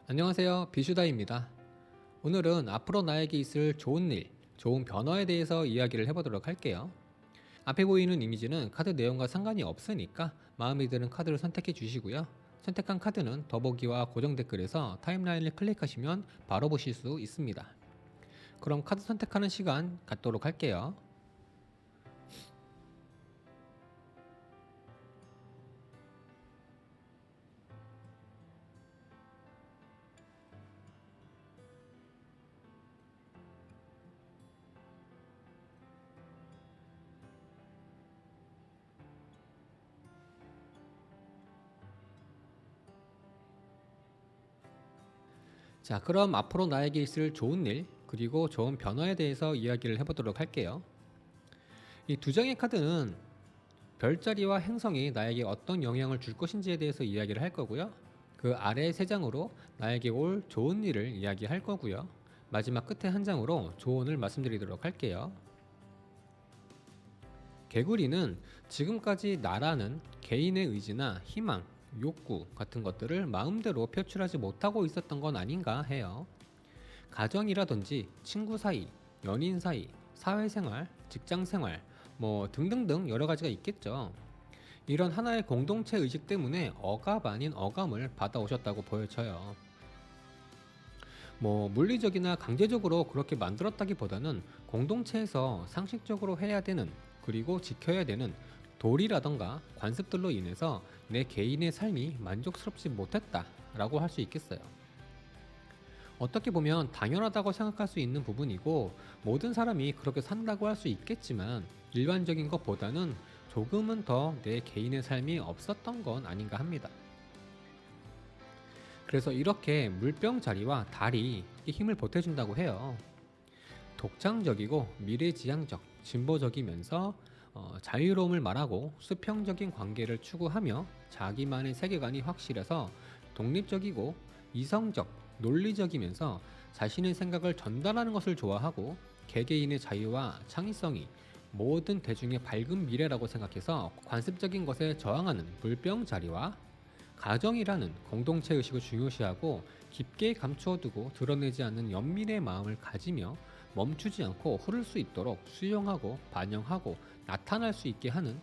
안녕하세요. 비슈다입니다. 오늘은 앞으로 나에게 있을 좋은 일, 좋은 변화에 대해서 이야기를 해보도록 할게요. 앞에 보이는 이미지는 카드 내용과 상관이 없으니까 마음에 드는 카드를 선택해 주시고요. 선택한 카드는 더보기와 고정 댓글에서 타임라인을 클릭하시면 바로 보실 수 있습니다. 그럼 카드 선택하는 시간 갖도록 할게요. 자, 그럼 앞으로 나에게 있을 좋은 일, 그리고 좋은 변화에 대해서 이야기를 해보도록 할게요. 이 두 장의 카드는 별자리와 행성이 나에게 어떤 영향을 줄 것인지에 대해서 이야기를 할 거고요. 그 아래 세 장으로 나에게 올 좋은 일을 이야기할 거고요. 마지막 끝에 한 장으로 조언을 말씀드리도록 할게요. 개구리는 지금까지 나라는 개인의 의지나 희망, 욕구 같은 것들을 마음대로 표출하지 못하고 있었던 건 아닌가 해요. 가정이라든지 친구 사이, 연인 사이, 사회생활, 직장생활, 뭐 등등등 여러 가지가 있겠죠. 이런 하나의 공동체 의식 때문에 억압 아닌 어감을 받아오셨다고 보여져요. 뭐 물리적이나 강제적으로 그렇게 만들었다기보다는 공동체에서 상식적으로 해야 되는, 그리고 지켜야 되는 도리라던가 관습들로 인해서 내 개인의 삶이 만족스럽지 못했다라고 할 수 있겠어요. 어떻게 보면 당연하다고 생각할 수 있는 부분이고, 모든 사람이 그렇게 산다고 할 수 있겠지만 일반적인 것보다는 조금은 더 내 개인의 삶이 없었던 건 아닌가 합니다. 그래서 이렇게 물병자리와 달이 힘을 보태준다고 해요. 독창적이고 미래지향적, 진보적이면서 자유로움을 말하고 수평적인 관계를 추구하며 자기만의 세계관이 확실해서 독립적이고 이성적, 논리적이면서 자신의 생각을 전달하는 것을 좋아하고 개개인의 자유와 창의성이 모든 대중의 밝은 미래라고 생각해서 관습적인 것에 저항하는 물병자리와 가정이라는 공동체 의식을 중요시하고 깊게 감추어두고 드러내지 않는 연민의 마음을 가지며 멈추지 않고 흐를 수 있도록 수용하고 반영하고 나타날 수 있게 하는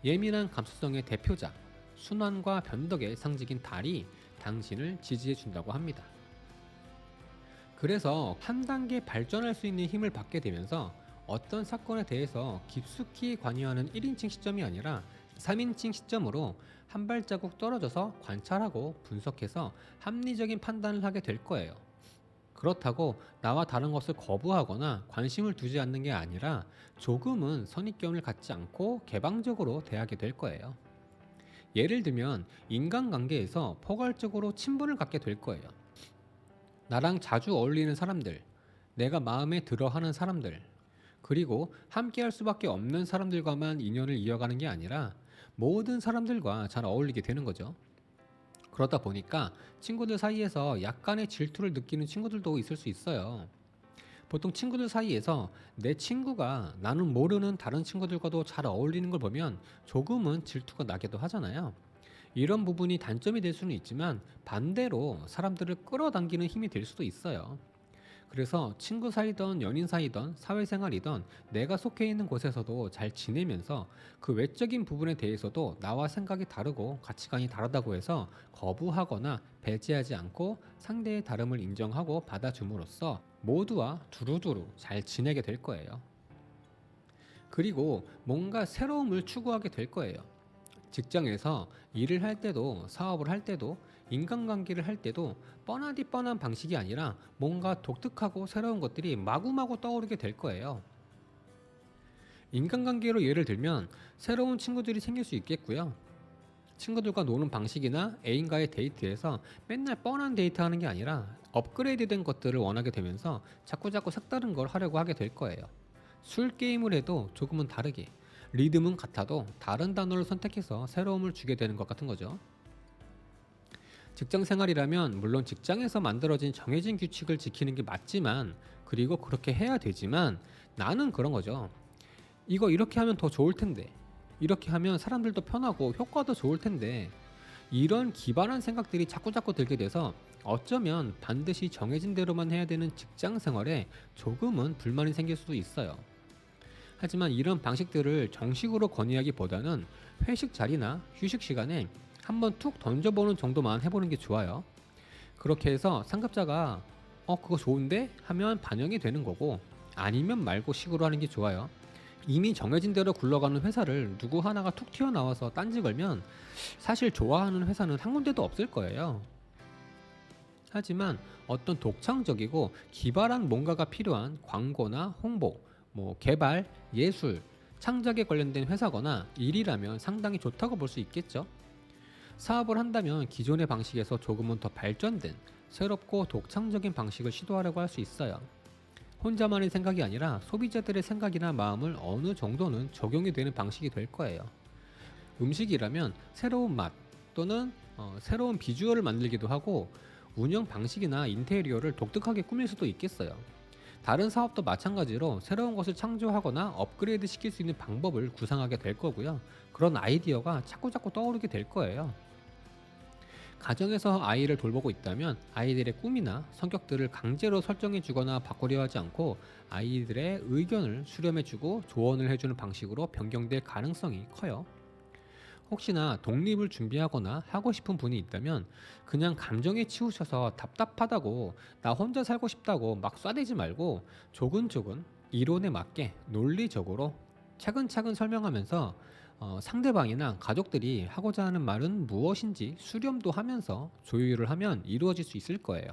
예민한 감수성의 대표자, 순환과 변덕의 상징인 달이 당신을 지지해 준다고 합니다. 그래서 한 단계 발전할 수 있는 힘을 받게 되면서 어떤 사건에 대해서 깊숙이 관여하는 1인칭 시점이 아니라 3인칭 시점으로 한 발자국 떨어져서 관찰하고 분석해서 합리적인 판단을 하게 될 거예요. 그렇다고 나와 다른 것을 거부하거나 관심을 두지 않는 게 아니라 조금은 선입견을 갖지 않고 개방적으로 대하게 될 거예요. 예를 들면 인간관계에서 포괄적으로 친분을 갖게 될 거예요. 나랑 자주 어울리는 사람들, 내가 마음에 들어 하는 사람들, 그리고 함께 할 수밖에 없는 사람들과만 인연을 이어가는 게 아니라 모든 사람들과 잘 어울리게 되는 거죠. 그러다 보니까 친구들 사이에서 약간의 질투를 느끼는 친구들도 있을 수 있어요. 보통 친구들 사이에서 내 친구가 나는 모르는 다른 친구들과도 잘 어울리는 걸 보면 조금은 질투가 나기도 하잖아요. 이런 부분이 단점이 될 수는 있지만 반대로 사람들을 끌어당기는 힘이 될 수도 있어요. 그래서 친구 사이든 연인 사이든 사회생활이든 내가 속해 있는 곳에서도 잘 지내면서 그 외적인 부분에 대해서도 나와 생각이 다르고 가치관이 다르다고 해서 거부하거나 배제하지 않고 상대의 다름을 인정하고 받아줌으로써 모두와 두루두루 잘 지내게 될 거예요. 그리고 뭔가 새로움을 추구하게 될 거예요. 직장에서 일을 할 때도 사업을 할 때도 인간관계를 할 때도 뻔하디 뻔한 방식이 아니라 뭔가 독특하고 새로운 것들이 마구마구 떠오르게 될 거예요. 인간관계로 예를 들면 새로운 친구들이 생길 수 있겠고요. 친구들과 노는 방식이나 애인과의 데이트에서 맨날 뻔한 데이트하는 게 아니라 업그레이드된 것들을 원하게 되면서 자꾸자꾸 색다른 걸 하려고 하게 될 거예요. 술 게임을 해도 조금은 다르게, 리듬은 같아도 다른 단어를 선택해서 새로움을 주게 되는 것 같은 거죠. 직장 생활이라면 물론 직장에서 만들어진 정해진 규칙을 지키는 게 맞지만, 그리고 그렇게 해야 되지만, 나는 그런 거죠. 이거 이렇게 하면 더 좋을 텐데, 이렇게 하면 사람들도 편하고 효과도 좋을 텐데, 이런 기발한 생각들이 자꾸자꾸 들게 돼서 어쩌면 반드시 정해진 대로만 해야 되는 직장 생활에 조금은 불만이 생길 수도 있어요. 하지만 이런 방식들을 정식으로 건의하기보다는 회식 자리나 휴식 시간에 한번 툭 던져보는 정도만 해보는 게 좋아요. 그렇게 해서 상급자가 그거 좋은데? 하면 반영이 되는 거고, 아니면 말고 식으로 하는 게 좋아요. 이미 정해진 대로 굴러가는 회사를 누구 하나가 툭 튀어나와서 딴지 걸면 사실 좋아하는 회사는 한 군데도 없을 거예요. 하지만 어떤 독창적이고 기발한 뭔가가 필요한 광고나 홍보, 개발, 예술, 창작에 관련된 회사거나 일이라면 상당히 좋다고 볼 수 있겠죠. 사업을 한다면 기존의 방식에서 조금은 더 발전된 새롭고 독창적인 방식을 시도하려고 할 수 있어요. 혼자만의 생각이 아니라 소비자들의 생각이나 마음을 어느 정도는 적용이 되는 방식이 될 거예요. 음식이라면 새로운 맛 또는 새로운 비주얼을 만들기도 하고, 운영 방식이나 인테리어를 독특하게 꾸밀 수도 있겠어요. 다른 사업도 마찬가지로 새로운 것을 창조하거나 업그레이드 시킬 수 있는 방법을 구상하게 될 거고요. 그런 아이디어가 자꾸자꾸 떠오르게 될 거예요. 가정에서 아이를 돌보고 있다면 아이들의 꿈이나 성격들을 강제로 설정해 주거나 바꾸려 하지 않고 아이들의 의견을 수렴해 주고 조언을 해주는 방식으로 변경될 가능성이 커요. 혹시나 독립을 준비하거나 하고 싶은 분이 있다면 그냥 감정에 치우쳐서 답답하다고, 나 혼자 살고 싶다고 막 쏴대지 말고 조근조근 이론에 맞게 논리적으로 차근차근 설명하면서 상대방이나 가족들이 하고자 하는 말은 무엇인지 수렴도 하면서 조율을 하면 이루어질 수 있을 거예요.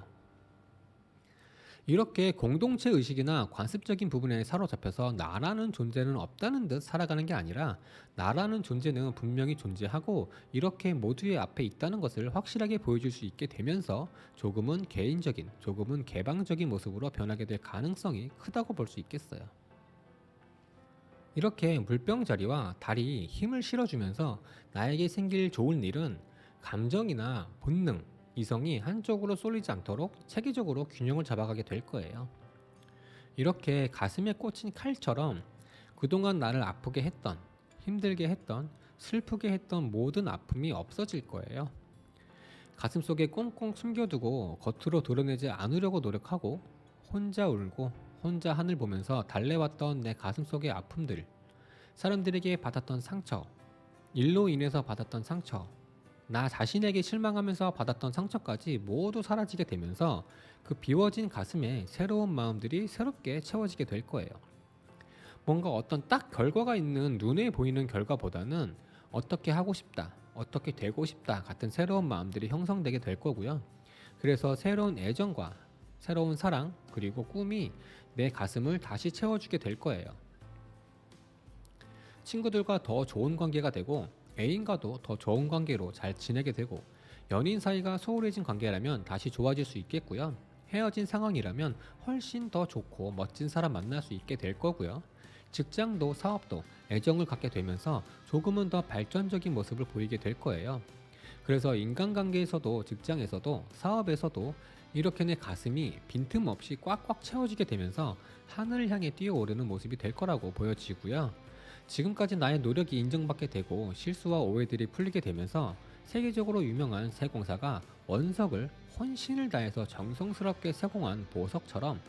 이렇게 공동체 의식이나 관습적인 부분에 사로잡혀서 나라는 존재는 없다는 듯 살아가는 게 아니라, 나라는 존재는 분명히 존재하고 이렇게 모두의 앞에 있다는 것을 확실하게 보여줄 수 있게 되면서 조금은 개인적인, 조금은 개방적인 모습으로 변하게 될 가능성이 크다고 볼 수 있겠어요. 이렇게 물병자리와 다리 힘을 실어주면서 나에게 생길 좋은 일은 감정이나 본능, 이성이 한쪽으로 쏠리지 않도록 체계적으로 균형을 잡아가게 될 거예요. 이렇게 가슴에 꽂힌 칼처럼 그동안 나를 아프게 했던, 힘들게 했던, 슬프게 했던 모든 아픔이 없어질 거예요. 가슴속에 꽁꽁 숨겨두고 겉으로 드러내지 않으려고 노력하고, 혼자 울고 혼자 하늘 보면서 달래왔던 내 가슴속의 아픔들, 사람들에게 받았던 상처, 일로 인해서 받았던 상처, 나 자신에게 실망하면서 받았던 상처까지 모두 사라지게 되면서 그 비워진 가슴에 새로운 마음들이 새롭게 채워지게 될 거예요. 뭔가 어떤 딱 결과가 있는 눈에 보이는 결과보다는 어떻게 하고 싶다, 어떻게 되고 싶다 같은 새로운 마음들이 형성되게 될 거고요. 그래서 새로운 애정과 새로운 사랑 그리고 꿈이 내 가슴을 다시 채워주게 될 거예요. 친구들과 더 좋은 관계가 되고, 애인과도 더 좋은 관계로 잘 지내게 되고, 연인 사이가 소홀해진 관계라면 다시 좋아질 수 있겠고요. 헤어진 상황이라면 훨씬 더 좋고 멋진 사람 만날 수 있게 될 거고요. 직장도 사업도 애정을 갖게 되면서 조금은 더 발전적인 모습을 보이게 될 거예요. 그래서 인간관계에서도 직장에서도 사업에서도 이렇게 내 가슴이 빈틈없이 꽉꽉 채워지게 되면서 하늘을 향해 뛰어오르는 모습이 될 거라고 보여지고요. 지금까지 나의 노력이 인정받게 되고 실수와 오해들이 풀리게 되면서 세계적으로 유명한 세공사가 원석을 혼신을 다해서 정성스럽게 세공한 보석처럼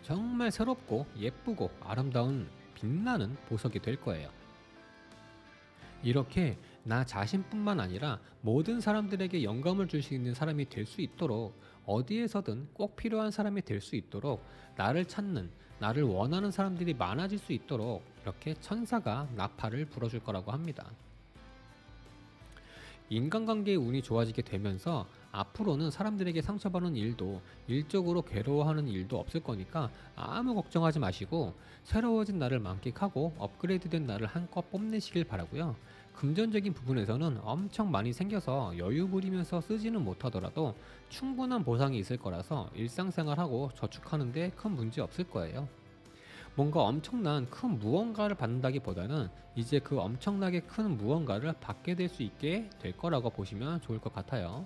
정말 새롭고 예쁘고 아름다운 빛나는 보석이 될 거예요. 이렇게 나 자신뿐만 아니라 모든 사람들에게 영감을 줄 수 있는 사람이 될 수 있도록, 어디에서든 꼭 필요한 사람이 될 수 있도록, 나를 찾는, 나를 원하는 사람들이 많아질 수 있도록 이렇게 천사가 나팔을 불어줄 거라고 합니다. 인간관계의 운이 좋아지게 되면서 앞으로는 사람들에게 상처받는 일도, 일적으로 괴로워하는 일도 없을 거니까 아무 걱정하지 마시고 새로워진 나를 만끽하고 업그레이드된 나를 한껏 뽐내시길 바라고요. 금전적인 부분에서는 엄청 많이 생겨서 여유 부리면서 쓰지는 못하더라도 충분한 보상이 있을 거라서 일상생활하고 저축하는 데 큰 문제 없을 거예요. 뭔가 엄청난 큰 무언가를 받는다기보다는 이제 그 엄청나게 큰 무언가를 받게 될 수 있게 될 거라고 보시면 좋을 것 같아요.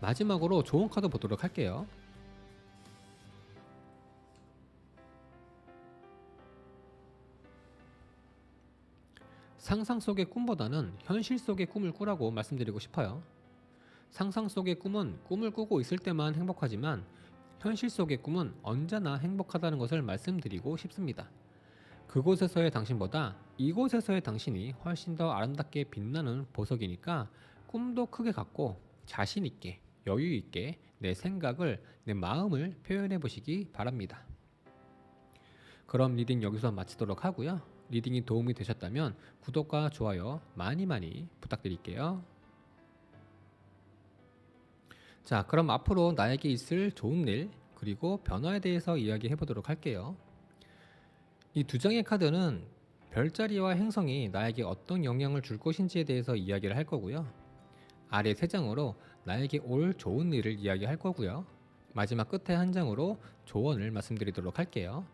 마지막으로 좋은 카드 보도록 할게요. 상상 속의 꿈보다는 현실 속의 꿈을 꾸라고 말씀드리고 싶어요. 상상 속의 꿈은 꿈을 꾸고 있을 때만 행복하지만 현실 속의 꿈은 언제나 행복하다는 것을 말씀드리고 싶습니다. 그곳에서의 당신보다 이곳에서의 당신이 훨씬 더 아름답게 빛나는 보석이니까 꿈도 크게 갖고 자신 있게 여유 있게 내 생각을 내 마음을 표현해 보시기 바랍니다. 그럼 리딩 여기서 마치도록 하고요. 리딩이 도움이 되셨다면 구독과 좋아요 많이 많이 부탁드릴게요. 자, 그럼 앞으로 나에게 있을 좋은 일 그리고 변화에 대해서 이야기해 보도록 할게요. 이 두 장의 카드는 별자리와 행성이 나에게 어떤 영향을 줄 것인지에 대해서 이야기를 할 거고요. 아래 세 장으로 나에게 올 좋은 일을 이야기할 거고요. 마지막 끝에 한 장으로 조언을 말씀드리도록 할게요.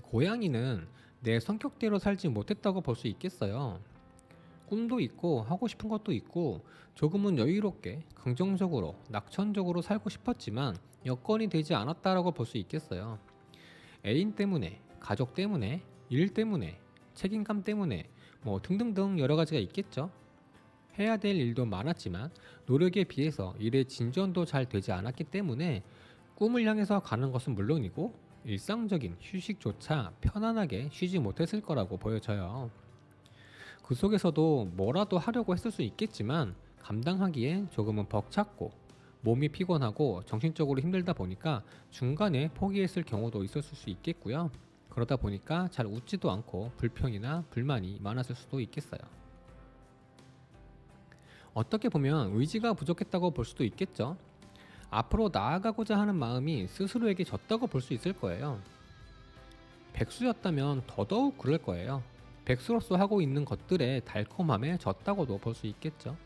고양이는 내 성격대로 살지 못했다고 볼 수 있겠어요. 꿈도 있고 하고 싶은 것도 있고 조금은 여유롭게 긍정적으로 낙천적으로 살고 싶었지만 여건이 되지 않았다라고 볼 수 있겠어요. 애인 때문에, 가족 때문에, 일 때문에, 책임감 때문에 등등등 여러 가지가 있겠죠. 해야 될 일도 많았지만 노력에 비해서 일의 진전도 잘 되지 않았기 때문에 꿈을 향해서 가는 것은 물론이고 일상적인 휴식조차 편안하게 쉬지 못했을 거라고 보여져요. 그 속에서도 뭐라도 하려고 했을 수 있겠지만 감당하기엔 조금은 벅찼고 몸이 피곤하고 정신적으로 힘들다 보니까 중간에 포기했을 경우도 있었을 수 있겠고요. 그러다 보니까 잘 웃지도 않고 불평이나 불만이 많았을 수도 있겠어요. 어떻게 보면 의지가 부족했다고 볼 수도 있겠죠. 앞으로 나아가고자 하는 마음이 스스로에게 졌다고 볼 수 있을 거예요. 백수였다면 더더욱 그럴 거예요. 백수로서 하고 있는 것들의 달콤함에 졌다고도 볼 수 있겠죠.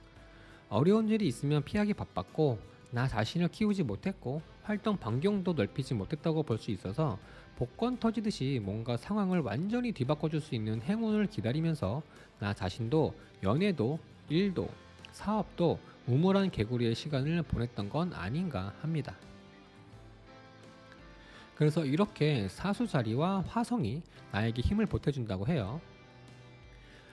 어려운 일이 있으면 피하기 바빴고 나 자신을 키우지 못했고 활동 반경도 넓히지 못했다고 볼 수 있어서 복권 터지듯이 뭔가 상황을 완전히 뒤바꿔줄 수 있는 행운을 기다리면서 나 자신도 연애도 일도 사업도 우물한 개구리의 시간을 보냈던 건 아닌가 합니다. 그래서 이렇게 사수자리와 화성이 나에게 힘을 보태준다고 해요.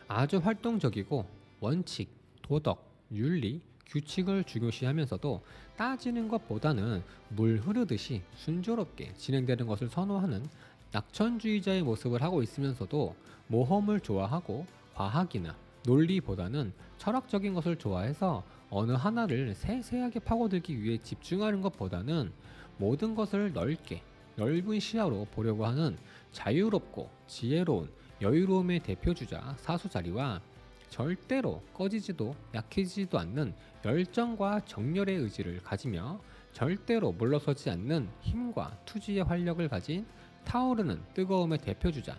아주 활동적이고 원칙, 도덕, 윤리, 규칙을 중요시하면서도 따지는 것보다는 물 흐르듯이 순조롭게 진행되는 것을 선호하는 낙천주의자의 모습을 하고 있으면서도 모험을 좋아하고 과학이나 논리보다는 철학적인 것을 좋아해서 어느 하나를 세세하게 파고들기 위해 집중하는 것보다는 모든 것을 넓게 넓은 시야로 보려고 하는 자유롭고 지혜로운 여유로움의 대표주자 사수자리와 절대로 꺼지지도 약해지지도 않는 열정과 정열의 의지를 가지며 절대로 물러서지 않는 힘과 투지의 활력을 가진 타오르는 뜨거움의 대표주자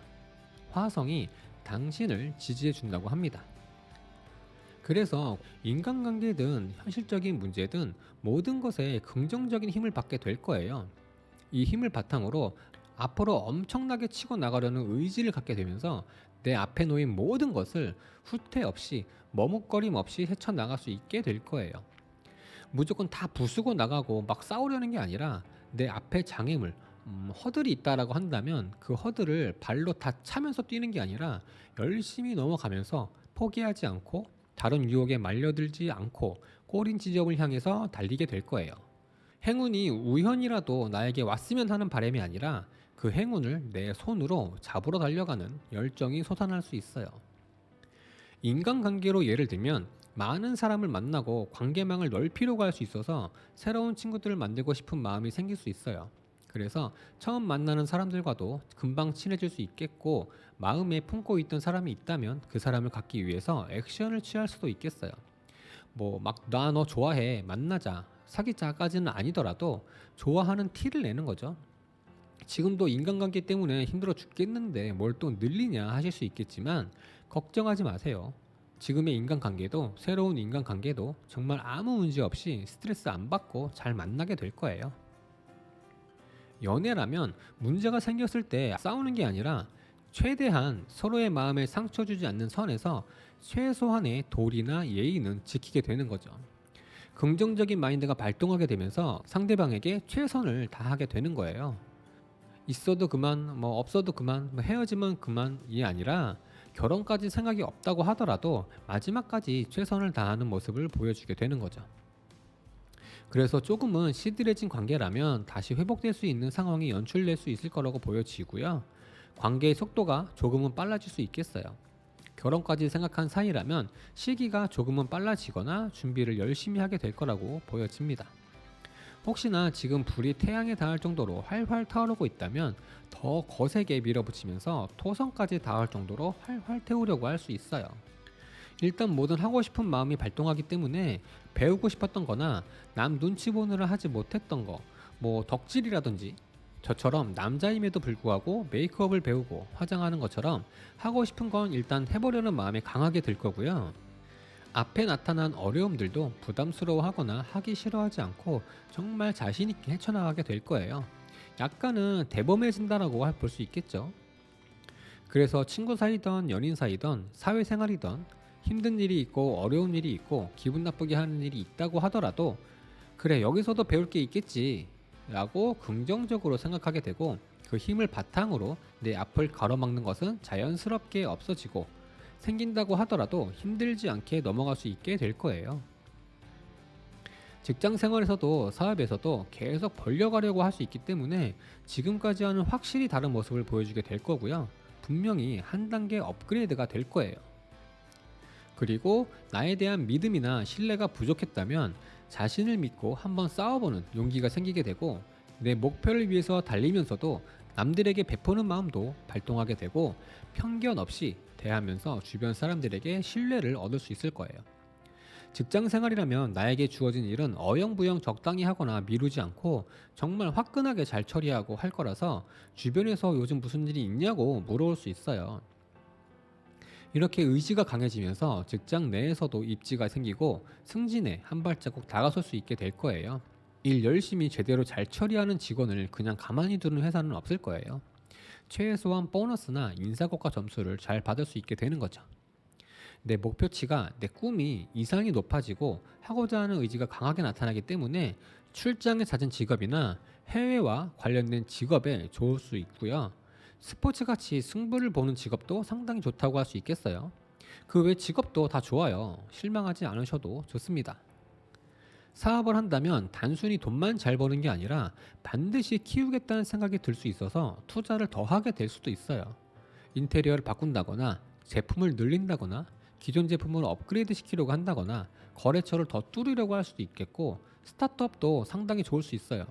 화성이 당신을 지지해 준다고 합니다. 그래서 인간관계든 현실적인 문제든 모든 것에 긍정적인 힘을 받게 될 거예요. 이 힘을 바탕으로 앞으로 엄청나게 치고 나가려는 의지를 갖게 되면서 내 앞에 놓인 모든 것을 후퇴 없이 머뭇거림 없이 헤쳐나갈 수 있게 될 거예요. 무조건 다 부수고 나가고 막 싸우려는 게 아니라 내 앞에 장애물, 허들이 있다라고 한다면 그 허들을 발로 다 차면서 뛰는 게 아니라 열심히 넘어가면서 포기하지 않고 다른 유혹에 말려들지 않고 꼬린 지점을 향해서 달리게 될 거예요. 행운이 우연이라도 나에게 왔으면 하는 바람이 아니라 그 행운을 내 손으로 잡으러 달려가는 열정이 솟아날 수 있어요. 인간관계로 예를 들면 많은 사람을 만나고 관계망을 넓히려고 할 수 있어서 새로운 친구들을 만들고 싶은 마음이 생길 수 있어요. 그래서 처음 만나는 사람들과도 금방 친해질 수 있겠고 마음에 품고 있던 사람이 있다면 그 사람을 갖기 위해서 액션을 취할 수도 있겠어요. 막 나 너 좋아해 만나자 사귀자까지는 아니더라도 좋아하는 티를 내는 거죠. 지금도 인간관계 때문에 힘들어 죽겠는데 뭘 또 늘리냐 하실 수 있겠지만 걱정하지 마세요. 지금의 인간관계도 새로운 인간관계도 정말 아무 문제 없이 스트레스 안 받고 잘 만나게 될 거예요. 연애라면 문제가 생겼을 때 싸우는 게 아니라 최대한 서로의 마음에 상처 주지 않는 선에서 최소한의 도리나 예의는 지키게 되는 거죠. 긍정적인 마인드가 발동하게 되면서 상대방에게 최선을 다하게 되는 거예요. 있어도 그만, 없어도 그만, 헤어지면 그만이 아니라 결혼까지 생각이 없다고 하더라도 마지막까지 최선을 다하는 모습을 보여주게 되는 거죠. 그래서 조금은 시들해진 관계라면 다시 회복될 수 있는 상황이 연출될 수 있을 거라고 보여지고요. 관계의 속도가 조금은 빨라질 수 있겠어요. 결혼까지 생각한 사이라면 시기가 조금은 빨라지거나 준비를 열심히 하게 될 거라고 보여집니다. 혹시나 지금 불이 태양에 닿을 정도로 활활 타오르고 있다면 더 거세게 밀어붙이면서 토성까지 닿을 정도로 활활 태우려고 할 수 있어요. 일단 뭐든 하고 싶은 마음이 발동하기 때문에 배우고 싶었던 거나 남 눈치 보느라 하지 못했던 거, 뭐 덕질이라든지 저처럼 남자임에도 불구하고 메이크업을 배우고 화장하는 것처럼 하고 싶은 건 일단 해보려는 마음이 강하게 들 거고요. 앞에 나타난 어려움들도 부담스러워하거나 하기 싫어하지 않고 정말 자신있게 헤쳐나가게 될 거예요. 약간은 대범해진다라고 볼 수 있겠죠. 그래서 친구 사이든 연인 사이든 사회생활이든 힘든 일이 있고 어려운 일이 있고 기분 나쁘게 하는 일이 있다고 하더라도 그래 여기서도 배울 게 있겠지 라고 긍정적으로 생각하게 되고 그 힘을 바탕으로 내 앞을 가로막는 것은 자연스럽게 없어지고 생긴다고 하더라도 힘들지 않게 넘어갈 수 있게 될 거예요. 직장 생활에서도 사업에서도 계속 벌려가려고 할 수 있기 때문에 지금까지와는 확실히 다른 모습을 보여주게 될 거고요. 분명히 한 단계 업그레이드가 될 거예요. 그리고 나에 대한 믿음이나 신뢰가 부족했다면 자신을 믿고 한번 싸워보는 용기가 생기게 되고 내 목표를 위해서 달리면서도 남들에게 베푸는 마음도 발동하게 되고 편견 없이 대하면서 주변 사람들에게 신뢰를 얻을 수 있을 거예요. 직장 생활이라면 나에게 주어진 일은 어영부영 적당히 하거나 미루지 않고 정말 화끈하게 잘 처리하고 할 거라서 주변에서 요즘 무슨 일이 있냐고 물어올 수 있어요. 이렇게 의지가 강해지면서 직장 내에서도 입지가 생기고 승진에 한 발자국 다가설 수 있게 될 거예요. 일 열심히 제대로 잘 처리하는 직원을 그냥 가만히 두는 회사는 없을 거예요. 최소한 보너스나 인사고과 점수를 잘 받을 수 있게 되는 거죠. 내 목표치가 내 꿈이 이상이 높아지고 하고자 하는 의지가 강하게 나타나기 때문에 출장에 잦은 직업이나 해외와 관련된 직업에 좋을 수 있고요. 스포츠같이 승부를 보는 직업도 상당히 좋다고 할 수 있겠어요. 그 외 직업도 다 좋아요. 실망하지 않으셔도 좋습니다. 사업을 한다면 단순히 돈만 잘 버는 게 아니라 반드시 키우겠다는 생각이 들 수 있어서 투자를 더 하게 될 수도 있어요. 인테리어를 바꾼다거나 제품을 늘린다거나 기존 제품을 업그레이드 시키려고 한다거나 거래처를 더 뚫으려고 할 수도 있겠고 스타트업도 상당히 좋을 수 있어요.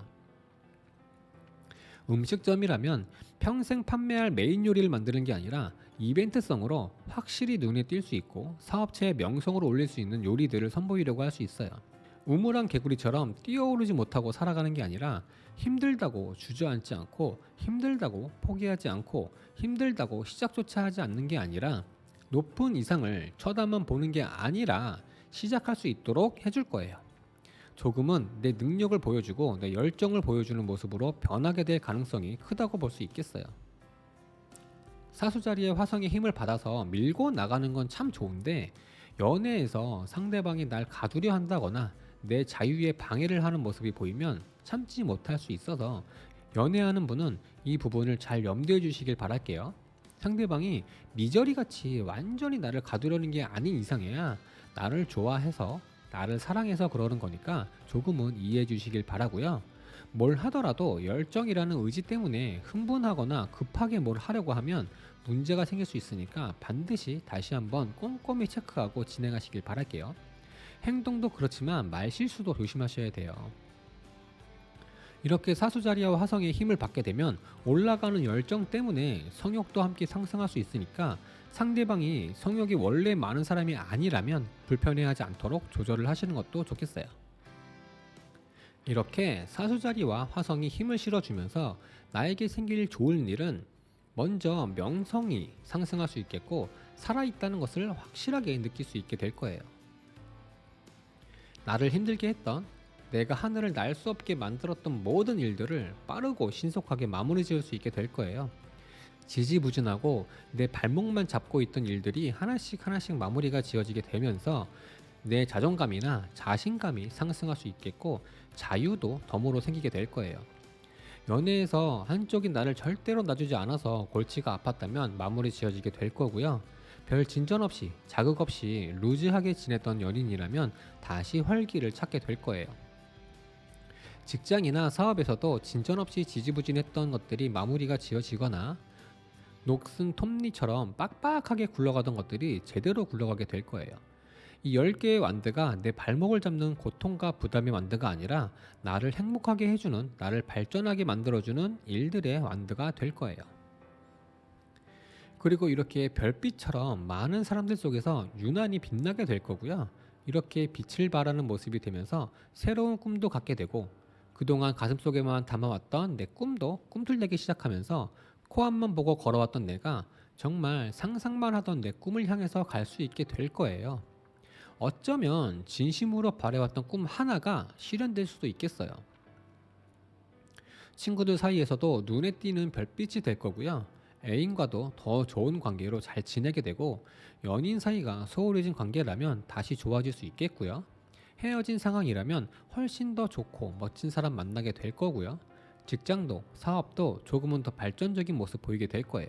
음식점이라면 평생 판매할 메인 요리를 만드는 게 아니라 이벤트성으로 확실히 눈에 띌 수 있고 사업체의 명성을 올릴 수 있는 요리들을 선보이려고 할 수 있어요. 우물안 개구리처럼 뛰어오르지 못하고 살아가는 게 아니라 힘들다고 주저앉지 않고 힘들다고 포기하지 않고 힘들다고 시작조차 하지 않는 게 아니라 높은 이상을 쳐다만 보는 게 아니라 시작할 수 있도록 해줄 거예요. 조금은 내 능력을 보여주고 내 열정을 보여주는 모습으로 변하게 될 가능성이 크다고 볼 수 있겠어요. 사수자리의 화성의 힘을 받아서 밀고 나가는 건 참 좋은데 연애에서 상대방이 날 가두려 한다거나 내 자유에 방해를 하는 모습이 보이면 참지 못할 수 있어서 연애하는 분은 이 부분을 잘 염두해 주시길 바랄게요. 상대방이 미저리같이 완전히 나를 가두려는 게 아닌 이상해야 나를 좋아해서 나를 사랑해서 그러는 거니까 조금은 이해해 주시길 바라고요. 뭘 하더라도 열정이라는 의지 때문에 흥분하거나 급하게 뭘 하려고 하면 문제가 생길 수 있으니까 반드시 다시 한번 꼼꼼히 체크하고 진행하시길 바랄게요. 행동도 그렇지만 말 실수도 조심하셔야 돼요. 이렇게 사수자리와 화성의 힘을 받게 되면 올라가는 열정 때문에 성욕도 함께 상승할 수 있으니까 상대방이 성욕이 원래 많은 사람이 아니라면 불편해하지 않도록 조절을 하시는 것도 좋겠어요. 이렇게 사수자리와 화성이 힘을 실어주면서 나에게 생길 좋은 일은 먼저 명성이 상승할 수 있겠고 살아있다는 것을 확실하게 느낄 수 있게 될 거예요. 나를 힘들게 했던 내가 하늘을 날 수 없게 만들었던 모든 일들을 빠르고 신속하게 마무리 지을 수 있게 될 거예요. 지지부진하고 내 발목만 잡고 있던 일들이 하나씩 하나씩 마무리가 지어지게 되면서 내 자존감이나 자신감이 상승할 수 있겠고 자유도 덤으로 생기게 될 거예요. 연애에서 한쪽이 나를 절대로 놔주지 않아서 골치가 아팠다면 마무리 지어지게 될 거고요. 별 진전 없이 자극 없이 루즈하게 지냈던 연인이라면 다시 활기를 찾게 될 거예요. 직장이나 사업에서도 진전 없이 지지부진했던 것들이 마무리가 지어지거나 녹슨 톱니처럼 빡빡하게 굴러가던 것들이 제대로 굴러가게 될 거예요. 이 10개의 완드가 내 발목을 잡는 고통과 부담의 완드가 아니라 나를 행복하게 해주는, 나를 발전하게 만들어주는 일들의 완드가 될 거예요. 그리고 이렇게 별빛처럼 많은 사람들 속에서 유난히 빛나게 될 거고요. 이렇게 빛을 발하는 모습이 되면서 새로운 꿈도 갖게 되고, 그동안 가슴속에만 담아왔던 내 꿈도 꿈틀대기 시작하면서 코앞만 보고 걸어왔던 내가 정말 상상만 하던 내 꿈을 향해서 갈 수 있게 될 거예요. 어쩌면 진심으로 바래왔던 꿈 하나가 실현될 수도 있겠어요. 친구들 사이에서도 눈에 띄는 별빛이 될 거고요. 애인과도 더 좋은 관계로 잘 지내게 되고, 연인 사이가 소홀해진 관계라면 다시 좋아질 수 있겠고요. 헤어진 상황이라면 훨씬 더 좋고 멋진 사람 만나게 될 거고요. 직장도 사업도 조금은 더 발전적인 모습 보이게 될 거예요.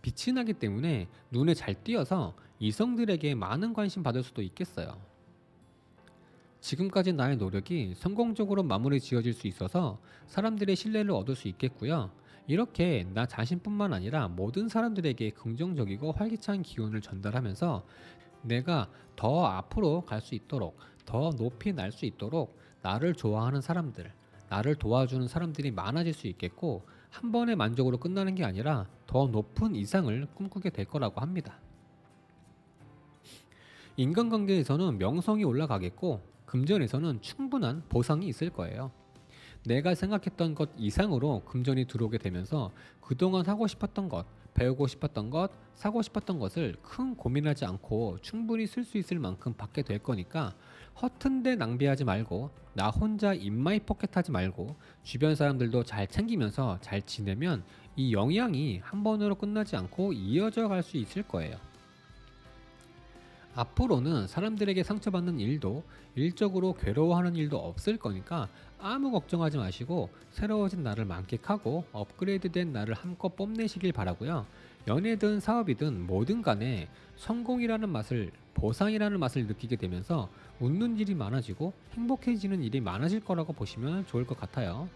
빛이 나기 때문에 눈에 잘 띄어서 이성들에게 많은 관심 받을 수도 있겠어요. 지금까지 나의 노력이 성공적으로 마무리 지어질 수 있어서 사람들의 신뢰를 얻을 수 있겠고요. 이렇게 나 자신뿐만 아니라 모든 사람들에게 긍정적이고 활기찬 기운을 전달하면서 내가 더 앞으로 갈 수 있도록, 더 높이 날 수 있도록 나를 좋아하는 사람들, 나를 도와주는 사람들이 많아질 수 있겠고, 한 번의 만족으로 끝나는 게 아니라 더 높은 이상을 꿈꾸게 될 거라고 합니다. 인간관계에서는 명성이 올라가겠고, 금전에서는 충분한 보상이 있을 거예요. 내가 생각했던 것 이상으로 금전이 들어오게 되면서 그동안 하고 싶었던 것, 배우고 싶었던 것, 사고 싶었던 것을 큰 고민하지 않고 충분히 쓸 수 있을 만큼 받게 될 거니까, 허튼데 낭비하지 말고 나 혼자 인마이 포켓 하지 말고 주변 사람들도 잘 챙기면서 잘 지내면 이 영향이 한 번으로 끝나지 않고 이어져 갈 수 있을 거예요. 앞으로는 사람들에게 상처받는 일도, 일적으로 괴로워하는 일도 없을 거니까 아무 걱정하지 마시고 새로워진 나를 만끽하고 업그레이드된 나를 한껏 뽐내시길 바라고요. 연애든 사업이든 뭐든 간에 성공이라는 맛을, 보상이라는 맛을 느끼게 되면서 웃는 일이 많아지고 행복해지는 일이 많아질 거라고 보시면 좋을 것 같아요.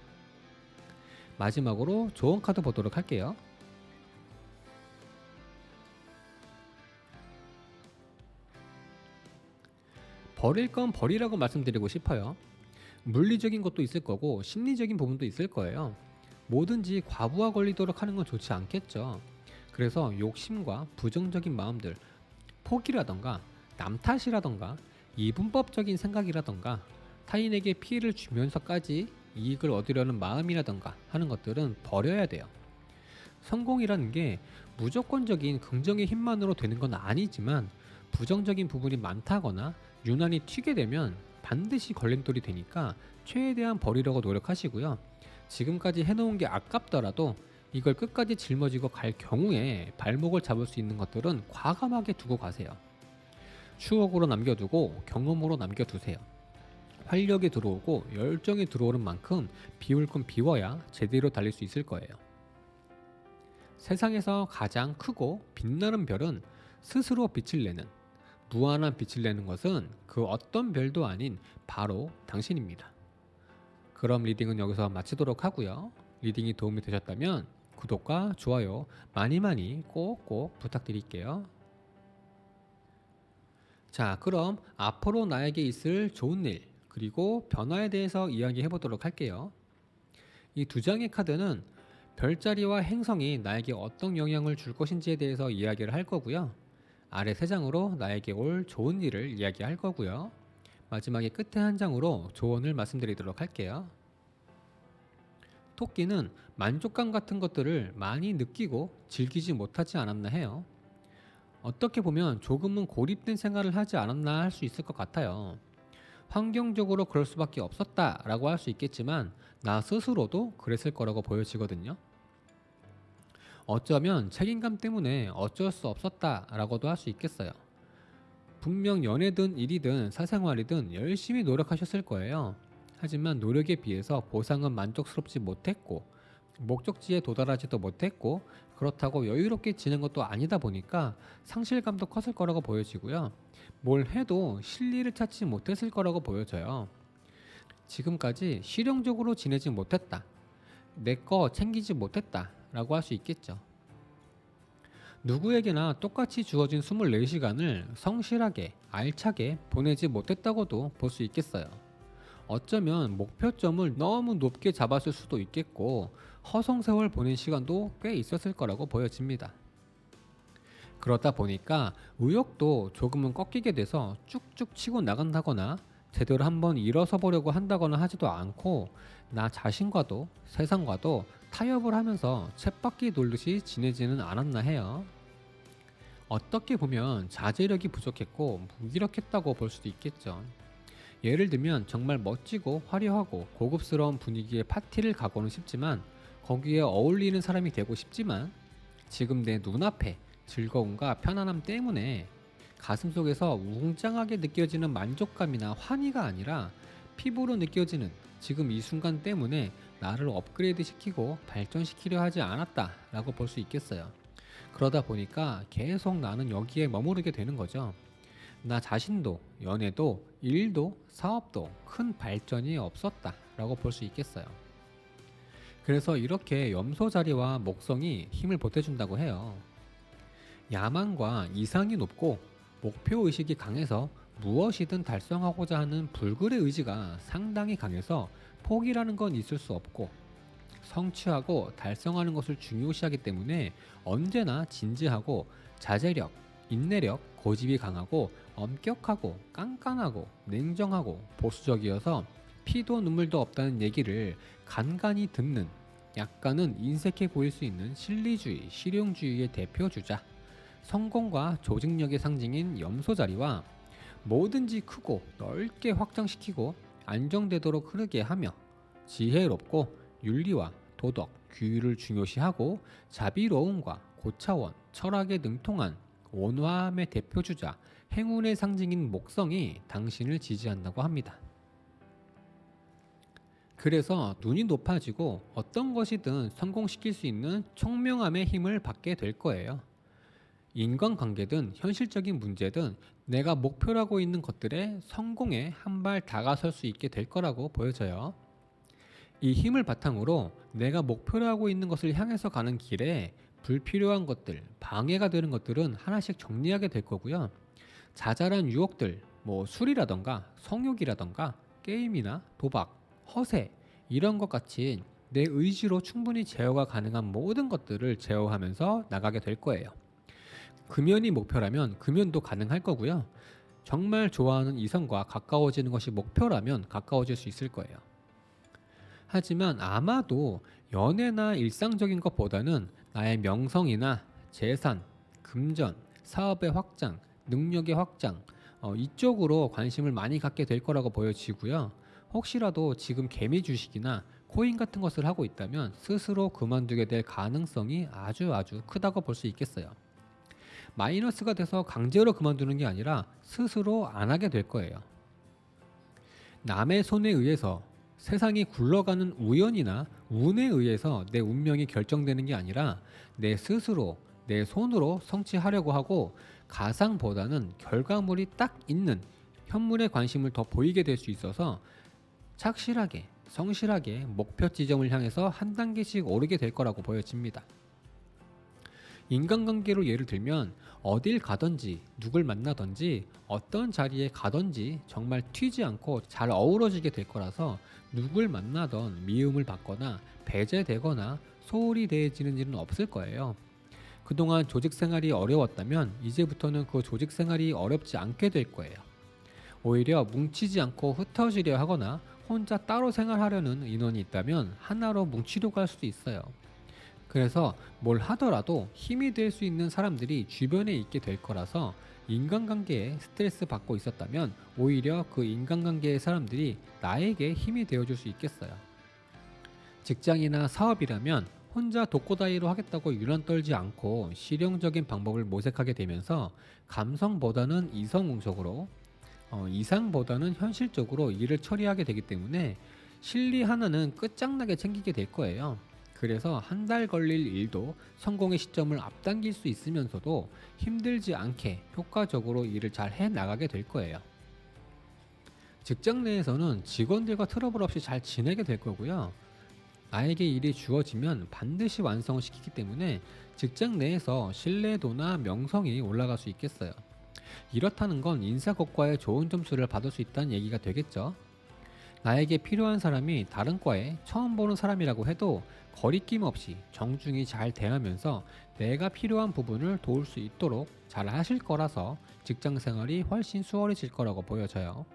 마지막으로 조언 카드 보도록 할게요. 버릴 건 버리라고 말씀드리고 싶어요. 물리적인 것도 있을 거고 심리적인 부분도 있을 거예요. 뭐든지 과부하 걸리도록 하는 건 좋지 않겠죠. 그래서 욕심과 부정적인 마음들, 포기라던가 남 탓이라던가 이분법적인 생각이라던가 타인에게 피해를 주면서까지 이익을 얻으려는 마음이라던가 하는 것들은 버려야 돼요. 성공이라는 게 무조건적인 긍정의 힘만으로 되는 건 아니지만, 부정적인 부분이 많다거나 유난히 튀게 되면 반드시 걸림돌이 되니까 최대한 버리려고 노력하시고요. 지금까지 해놓은 게 아깝더라도 이걸 끝까지 짊어지고 갈 경우에 발목을 잡을 수 있는 것들은 과감하게 두고 가세요. 추억으로 남겨두고 경험으로 남겨두세요. 활력이 들어오고 열정이 들어오는 만큼 비울 건 비워야 제대로 달릴 수 있을 거예요. 세상에서 가장 크고 빛나는 별은 스스로 빛을 내는, 무한한 빛을 내는 것은 그 어떤 별도 아닌 바로 당신입니다. 그럼 리딩은 여기서 마치도록 하고요. 리딩이 도움이 되셨다면 구독과 좋아요 많이 꼭꼭 부탁드릴게요. 자, 그럼 앞으로 나에게 있을 좋은 일, 그리고 변화에 대해서 이야기해 보도록 할게요. 이 두 장의 카드는 별자리와 행성이 나에게 어떤 영향을 줄 것인지에 대해서 이야기를 할 거고요. 아래 세 장으로 나에게 올 좋은 일을 이야기할 거고요. 마지막에 끝에 한 장으로 조언을 말씀드리도록 할게요. 토끼는 만족감 같은 것들을 많이 느끼고 즐기지 못하지 않았나 해요. 어떻게 보면 조금은 고립된 생활을 하지 않았나 할 수 있을 것 같아요. 환경적으로 그럴 수밖에 없었다라고 할 수 있겠지만 나 스스로도 그랬을 거라고 보여지거든요. 어쩌면 책임감 때문에 어쩔 수 없었다라고도 할 수 있겠어요. 분명 연애든 일이든 사생활이든 열심히 노력하셨을 거예요. 하지만 노력에 비해서 보상은 만족스럽지 못했고, 목적지에 도달하지도 못했고 그렇다고 여유롭게 지낸 것도 아니다 보니까 상실감도 컸을 거라고 보여지고요. 뭘 해도 실리를 찾지 못했을 거라고 보여져요. 지금까지 실용적으로 지내지 못했다. 내 거 챙기지 못했다. 라고 할 수 있겠죠. 누구에게나 똑같이 주어진 24시간을 성실하게, 알차게 보내지 못했다고도 볼 수 있겠어요. 어쩌면 목표점을 너무 높게 잡았을 수도 있겠고, 허송세월 보낸 시간도 꽤 있었을 거라고 보여집니다. 그러다 보니까 의욕도 조금은 꺾이게 돼서 쭉쭉 치고 나간다거나 제대로 한번 일어서 보려고 한다거나 하지도 않고 나 자신과도 세상과도 타협을 하면서 쳇바퀴 돌듯이 지내지는 않았나 해요. 어떻게 보면 자제력이 부족했고 무기력했다고 볼 수도 있겠죠. 예를 들면 정말 멋지고 화려하고 고급스러운 분위기의 파티를 가고는 싶지만 거기에 어울리는 사람이 되고 싶지만 지금 내 눈앞에 즐거움과 편안함 때문에 가슴속에서 웅장하게 느껴지는 만족감이나 환희가 아니라 피부로 느껴지는 지금 이 순간 때문에 나를 업그레이드 시키고 발전시키려 하지 않았다라고 볼 수 있겠어요. 그러다 보니까 계속 나는 여기에 머무르게 되는 거죠. 나 자신도 연애도 일도 사업도 큰 발전이 없었다라고 볼 수 있겠어요. 그래서 이렇게 염소 자리와 목성이 힘을 보태준다고 해요. 야망과 이상이 높고 목표 의식이 강해서 무엇이든 달성하고자 하는 불굴의 의지가 상당히 강해서 포기라는 건 있을 수 없고 성취하고 달성하는 것을 중요시하기 때문에 언제나 진지하고 자제력, 인내력, 고집이 강하고 엄격하고 깐깐하고 냉정하고 보수적이어서 피도 눈물도 없다는 얘기를 간간히 듣는 약간은 인색해 보일 수 있는 실리주의, 실용주의의 대표주자 성공과 조직력의 상징인 염소자리와 뭐든지 크고 넓게 확장시키고 안정되도록 흐르게 하며 지혜롭고 윤리와 도덕, 규율을 중요시하고 자비로움과 고차원, 철학에 능통한 온화함의 대표주자 행운의 상징인 목성이 당신을 지지한다고 합니다. 그래서 눈이 높아지고 어떤 것이든 성공시킬 수 있는 총명함의 힘을 받게 될 거예요. 인간관계든 현실적인 문제든 내가 목표라고 있는 것들에 성공에 한 발 다가설 수 있게 될 거라고 보여져요. 이 힘을 바탕으로 내가 목표라고 있는 것을 향해서 가는 길에 불필요한 것들, 방해가 되는 것들은 하나씩 정리하게 될 거고요. 자잘한 유혹들, 뭐 술이라던가 성욕이라던가 게임이나 도박, 허세 이런 것 같이 내 의지로 충분히 제어가 가능한 모든 것들을 제어하면서 나가게 될 거예요. 금연이 목표라면 금연도 가능할 거고요. 정말 좋아하는 이성과 가까워지는 것이 목표라면 가까워질 수 있을 거예요. 하지만 아마도 연애나 일상적인 것보다는 나의 명성이나 재산, 금전, 사업의 확장, 능력의 확장 이쪽으로 관심을 많이 갖게 될 거라고 보여지고요. 혹시라도 지금 개미 주식이나 코인 같은 것을 하고 있다면 스스로 그만두게 될 가능성이 아주 크다고 볼 수 있겠어요. 마이너스가 돼서 강제로 그만두는 게 아니라 스스로 안 하게 될 거예요. 남의 손에 의해서 세상이 굴러가는 우연이나 운에 의해서 내 운명이 결정되는 게 아니라 내 스스로 내 손으로 성취하려고 하고 가상보다는 결과물이 딱 있는 현물에 관심을 더 보이게 될 수 있어서 착실하게 성실하게 목표 지점을 향해서 한 단계씩 오르게 될 거라고 보여집니다. 인간관계로 예를 들면 어딜 가든지 누굴 만나든지 어떤 자리에 가든지 정말 튀지 않고 잘 어우러지게 될 거라서 누굴 만나던 미움을 받거나 배제되거나 소홀히 대해지는 일은 없을 거예요. 그동안 조직 생활이 어려웠다면 이제부터는 그 조직 생활이 어렵지 않게 될 거예요. 오히려 뭉치지 않고 흩어지려 하거나 혼자 따로 생활하려는 인원이 있다면 하나로 뭉치려고 할 수도 있어요. 그래서 뭘 하더라도 힘이 될 수 있는 사람들이 주변에 있게 될 거라서 인간관계에 스트레스 받고 있었다면 오히려 그 인간관계의 사람들이 나에게 힘이 되어줄 수 있겠어요. 직장이나 사업이라면 혼자 독고다이로 하겠다고 유난 떨지 않고 실용적인 방법을 모색하게 되면서 감성보다는 이성적으로 이상보다는 현실적으로 일을 처리하게 되기 때문에 실리 하나는 끝장나게 챙기게 될 거예요. 그래서 한 달 걸릴 일도 성공의 시점을 앞당길 수 있으면서도 힘들지 않게 효과적으로 일을 잘 해 나가게 될 거예요. 직장 내에서는 직원들과 트러블 없이 잘 지내게 될 거고요. 나에게 일이 주어지면 반드시 완성을 시키기 때문에 직장 내에서 신뢰도나 명성이 올라갈 수 있겠어요. 이렇다는 건 인사고과에 좋은 점수를 받을 수 있다는 얘기가 되겠죠. 나에게 필요한 사람이 다른 과에 처음 보는 사람이라고 해도 거리낌 없이 정중히 잘 대하면서 내가 필요한 부분을 도울 수 있도록 잘 하실 거라서 직장 생활이 훨씬 수월해질 거라고 보여져요.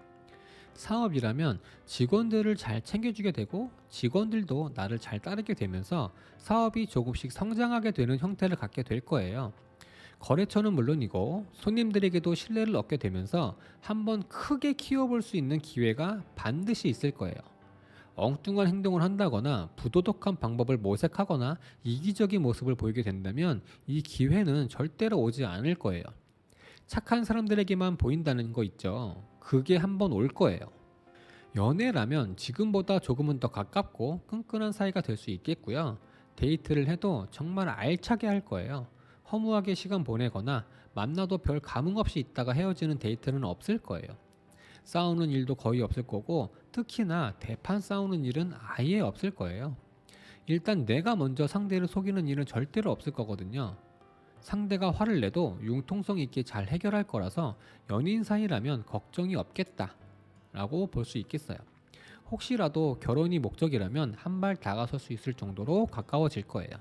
사업이라면 직원들을 잘 챙겨주게 되고 직원들도 나를 잘 따르게 되면서 사업이 조금씩 성장하게 되는 형태를 갖게 될 거예요. 거래처는 물론이고 손님들에게도 신뢰를 얻게 되면서 한번 크게 키워볼 수 있는 기회가 반드시 있을 거예요. 엉뚱한 행동을 한다거나 부도덕한 방법을 모색하거나 이기적인 모습을 보이게 된다면 이 기회는 절대로 오지 않을 거예요. 착한 사람들에게만 보인다는 거 있죠. 그게 한번 올 거예요. 연애라면 지금보다 조금은 더 가깝고 끈끈한 사이가 될 수 있겠고요. 데이트를 해도 정말 알차게 할 거예요. 허무하게 시간 보내거나 만나도 별 감흥 없이 있다가 헤어지는 데이트는 없을 거예요. 싸우는 일도 거의 없을 거고 특히나 대판 싸우는 일은 아예 없을 거예요. 일단 내가 먼저 상대를 속이는 일은 절대로 없을 거거든요. 상대가 화를 내도 융통성 있게 잘 해결할 거라서 연인 사이라면 걱정이 없겠다 라고 볼 수 있겠어요. 혹시라도 결혼이 목적이라면 한 발 다가설 수 있을 정도로 가까워질 거예요.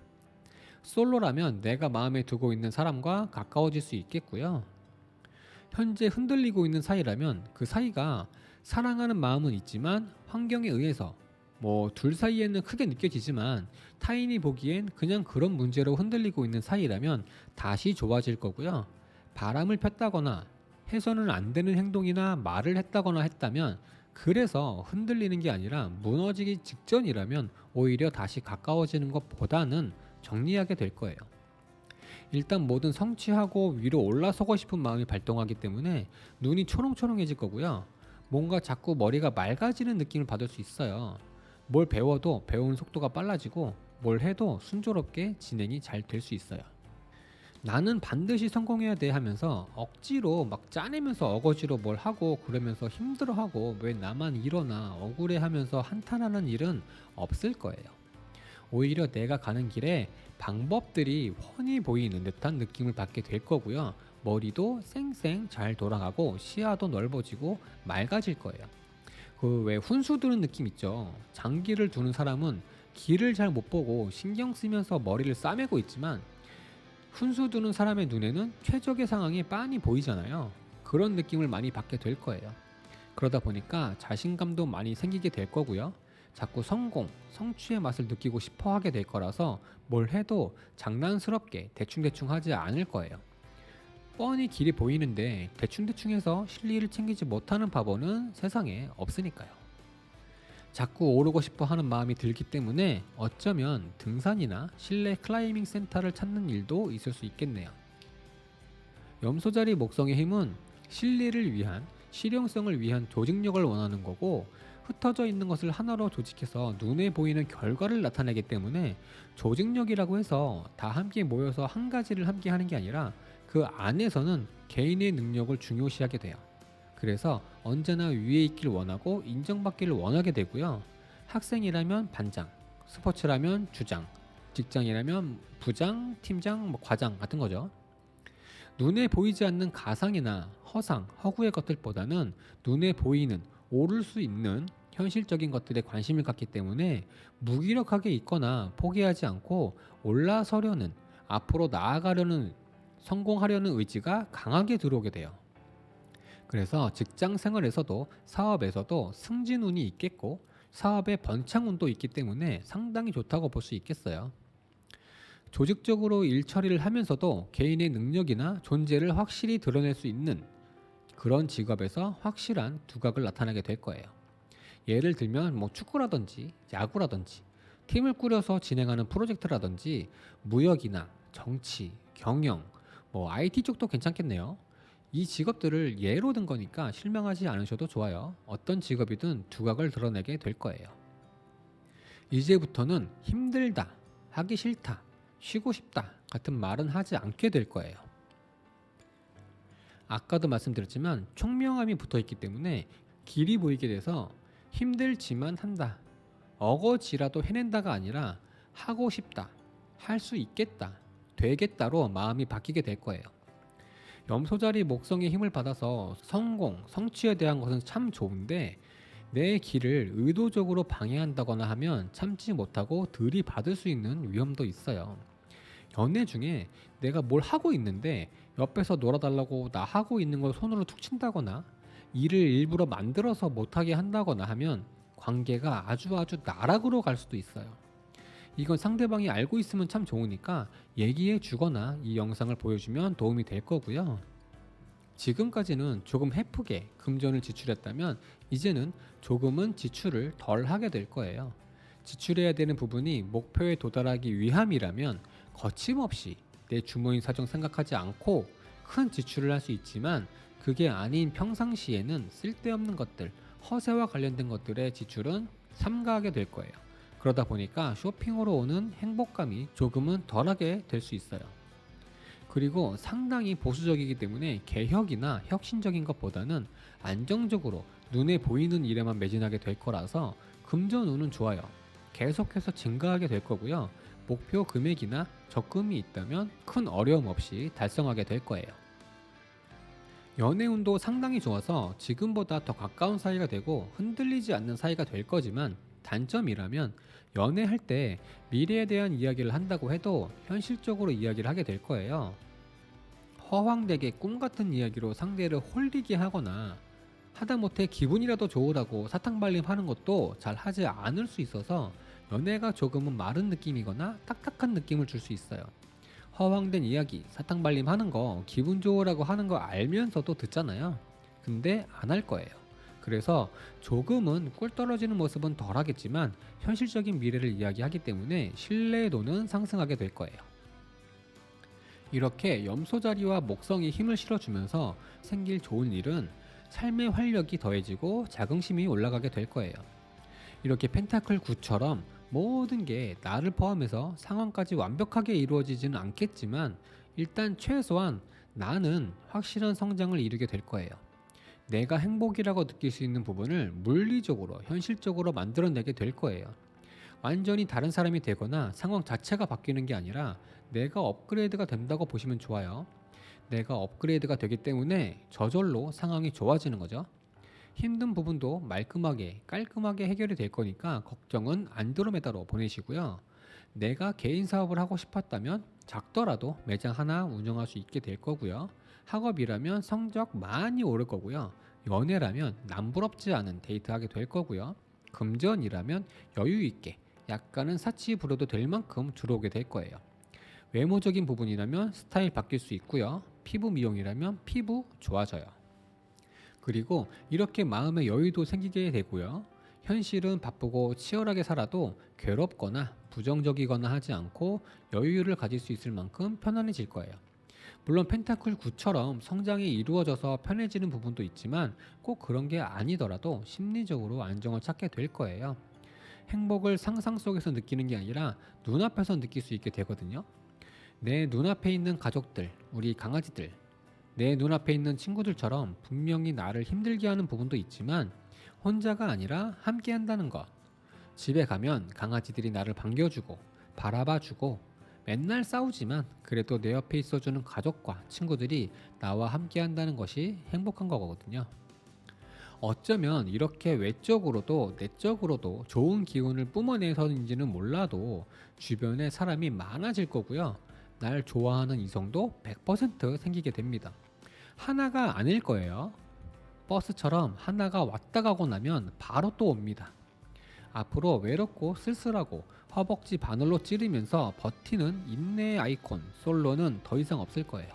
솔로라면 내가 마음에 두고 있는 사람과 가까워질 수 있겠고요. 현재 흔들리고 있는 사이라면 그 사이가 사랑하는 마음은 있지만 환경에 의해서 둘 사이에는 크게 느껴지지만 타인이 보기엔 그냥 그런 문제로 흔들리고 있는 사이라면 다시 좋아질 거고요. 바람을 폈다거나 해서는 안 되는 행동이나 말을 했다거나 했다면 그래서 흔들리는 게 아니라 무너지기 직전이라면 오히려 다시 가까워지는 것보다는 정리하게 될 거예요. 일단 뭐든 성취하고 위로 올라서고 싶은 마음이 발동하기 때문에 눈이 초롱초롱해질 거고요. 뭔가 자꾸 머리가 맑아지는 느낌을 받을 수 있어요. 뭘 배워도 배우는 속도가 빨라지고 뭘 해도 순조롭게 진행이 잘 될 수 있어요. 나는 반드시 성공해야 돼 하면서 억지로 막 짜내면서 어거지로 뭘 하고 그러면서 힘들어하고 왜 나만 이러나 억울해 하면서 한탄하는 일은 없을 거예요. 오히려 내가 가는 길에 방법들이 훤히 보이는 듯한 느낌을 받게 될 거고요. 머리도 쌩쌩 잘 돌아가고 시야도 넓어지고 맑아질 거예요. 그 왜 훈수 두는 느낌 있죠. 장기를 두는 사람은 길을 잘 못 보고 신경 쓰면서 머리를 싸매고 있지만 훈수 두는 사람의 눈에는 최적의 상황이 빤히 보이잖아요. 그런 느낌을 많이 받게 될 거예요. 그러다 보니까 자신감도 많이 생기게 될 거고요. 자꾸 성공, 성취의 맛을 느끼고 싶어 하게 될 거라서 뭘 해도 장난스럽게 대충대충 하지 않을 거예요. 뻔히 길이 보이는데 대충대충 해서 실리를 챙기지 못하는 바보는 세상에 없으니까요. 자꾸 오르고 싶어 하는 마음이 들기 때문에 어쩌면 등산이나 실내 클라이밍 센터를 찾는 일도 있을 수 있겠네요. 염소자리 목성의 힘은 실리를 위한 실용성을 위한 조직력을 원하는 거고 흩어져 있는 것을 하나로 조직해서 눈에 보이는 결과를 나타내기 때문에 조직력이라고 해서 다 함께 모여서 한 가지를 함께 하는 게 아니라 그 안에서는 개인의 능력을 중요시하게 돼요. 그래서 언제나 위에 있길 원하고 인정받기를 원하게 되고요. 학생이라면 반장, 스포츠라면 주장, 직장이라면 부장, 팀장, 과장 같은 거죠. 눈에 보이지 않는 가상이나 허상, 허구의 것들보다는 눈에 보이는, 오를 수 있는 현실적인 것들에 관심을 갖기 때문에 무기력하게 있거나 포기하지 않고 올라서려는, 앞으로 나아가려는, 성공하려는 의지가 강하게 들어오게 돼요. 그래서 직장 생활에서도 사업에서도 승진운이 있겠고 사업에 번창운도 있기 때문에 상당히 좋다고 볼 수 있겠어요. 조직적으로 일 처리를 하면서도 개인의 능력이나 존재를 확실히 드러낼 수 있는 그런 직업에서 확실한 두각을 나타내게 될 거예요. 예를 들면 축구라든지 야구라든지 팀을 꾸려서 진행하는 프로젝트라든지 무역이나 정치, 경영, IT 쪽도 괜찮겠네요. 이 직업들을 예로 든 거니까 실망하지 않으셔도 좋아요. 어떤 직업이든 두각을 드러내게 될 거예요. 이제부터는 힘들다, 하기 싫다, 쉬고 싶다 같은 말은 하지 않게 될 거예요. 아까도 말씀드렸지만 총명함이 붙어 있기 때문에 길이 보이게 돼서 힘들지만 한다, 어거지라도 해낸다가 아니라 하고 싶다, 할 수 있겠다, 되겠다로 마음이 바뀌게 될 거예요. 염소자리 목성의 힘을 받아서 성공, 성취에 대한 것은 참 좋은데 내 길을 의도적으로 방해한다거나 하면 참지 못하고 들이받을 수 있는 위험도 있어요. 연애 중에 내가 뭘 하고 있는데 옆에서 놀아달라고 나 하고 있는 걸 손으로 툭 친다거나 일을 일부러 만들어서 못하게 한다거나 하면 관계가 아주 나락으로 갈 수도 있어요. 이건 상대방이 알고 있으면 참 좋으니까 얘기해 주거나 이 영상을 보여주면 도움이 될 거고요. 지금까지는 조금 헤프게 금전을 지출했다면 이제는 조금은 지출을 덜 하게 될 거예요. 지출해야 되는 부분이 목표에 도달하기 위함이라면 거침없이 내 주머니 사정 생각하지 않고 큰 지출을 할 수 있지만 그게 아닌 평상시에는 쓸데없는 것들, 허세와 관련된 것들의 지출은 삼가하게 될 거예요. 그러다 보니까 쇼핑으로 오는 행복감이 조금은 덜하게 될 수 있어요. 그리고 상당히 보수적이기 때문에 개혁이나 혁신적인 것보다는 안정적으로 눈에 보이는 일에만 매진하게 될 거라서 금전운은 좋아요. 계속해서 증가하게 될 거고요. 목표 금액이나 적금이 있다면 큰 어려움 없이 달성하게 될 거예요. 연애운도 상당히 좋아서 지금보다 더 가까운 사이가 되고 흔들리지 않는 사이가 될 거지만 단점이라면 연애할 때 미래에 대한 이야기를 한다고 해도 현실적으로 이야기를 하게 될 거예요. 허황되게 꿈같은 이야기로 상대를 홀리게 하거나 하다못해 기분이라도 좋으라고 사탕발림 하는 것도 잘 하지 않을 수 있어서 연애가 조금은 마른 느낌이거나 딱딱한 느낌을 줄 수 있어요. 허황된 이야기, 사탕발림 하는 거 기분 좋으라고 하는 거 알면서도 듣잖아요. 근데 안 할 거예요. 그래서 조금은 꿀 떨어지는 모습은 덜 하겠지만 현실적인 미래를 이야기하기 때문에 신뢰도는 상승하게 될 거예요. 이렇게 염소자리와 목성이 힘을 실어주면서 생길 좋은 일은 삶의 활력이 더해지고 자긍심이 올라가게 될 거예요. 이렇게 펜타클 9처럼 모든 게 나를 포함해서 상황까지 완벽하게 이루어지지는 않겠지만 일단 최소한 나는 확실한 성장을 이루게 될 거예요. 내가 행복이라고 느낄 수 있는 부분을 물리적으로, 현실적으로 만들어내게 될 거예요. 완전히 다른 사람이 되거나 상황 자체가 바뀌는 게 아니라 내가 업그레이드가 된다고 보시면 좋아요. 내가 업그레이드가 되기 때문에 저절로 상황이 좋아지는 거죠. 힘든 부분도 말끔하게 깔끔하게 해결이 될 거니까 걱정은 안드로메다로 보내시고요. 내가 개인 사업을 하고 싶었다면 작더라도 매장 하나 운영할 수 있게 될 거고요. 학업이라면 성적 많이 오를 거고요. 연애라면 남부럽지 않은 데이트하게 될 거고요. 금전이라면 여유 있게 약간은 사치 부려도 될 만큼 들어오게 될 거예요. 외모적인 부분이라면 스타일 바뀔 수 있고요. 피부 미용이라면 피부 좋아져요. 그리고 이렇게 마음의 여유도 생기게 되고요. 현실은 바쁘고 치열하게 살아도 괴롭거나 부정적이거나 하지 않고 여유를 가질 수 있을 만큼 편안해질 거예요. 물론 펜타클 9처럼 성장이 이루어져서 편해지는 부분도 있지만 꼭 그런 게 아니더라도 심리적으로 안정을 찾게 될 거예요. 행복을 상상 속에서 느끼는 게 아니라 눈앞에서 느낄 수 있게 되거든요. 내 눈앞에 있는 가족들, 우리 강아지들, 내 눈앞에 있는 친구들처럼 분명히 나를 힘들게 하는 부분도 있지만 혼자가 아니라 함께 한다는 것. 집에 가면 강아지들이 나를 반겨주고 바라봐주고 맨날 싸우지만 그래도 내 옆에 있어주는 가족과 친구들이 나와 함께 한다는 것이 행복한 거거든요. 어쩌면 이렇게 외적으로도 내적으로도 좋은 기운을 뿜어내서인지는 몰라도 주변에 사람이 많아질 거고요. 날 좋아하는 이성도 100% 생기게 됩니다. 하나가 아닐 거예요. 버스처럼 하나가 왔다 가고 나면 바로 또 옵니다. 앞으로 외롭고 쓸쓸하고 허벅지 바늘로 찌르면서 버티는 인내의 아이콘 솔로는 더 이상 없을 거예요.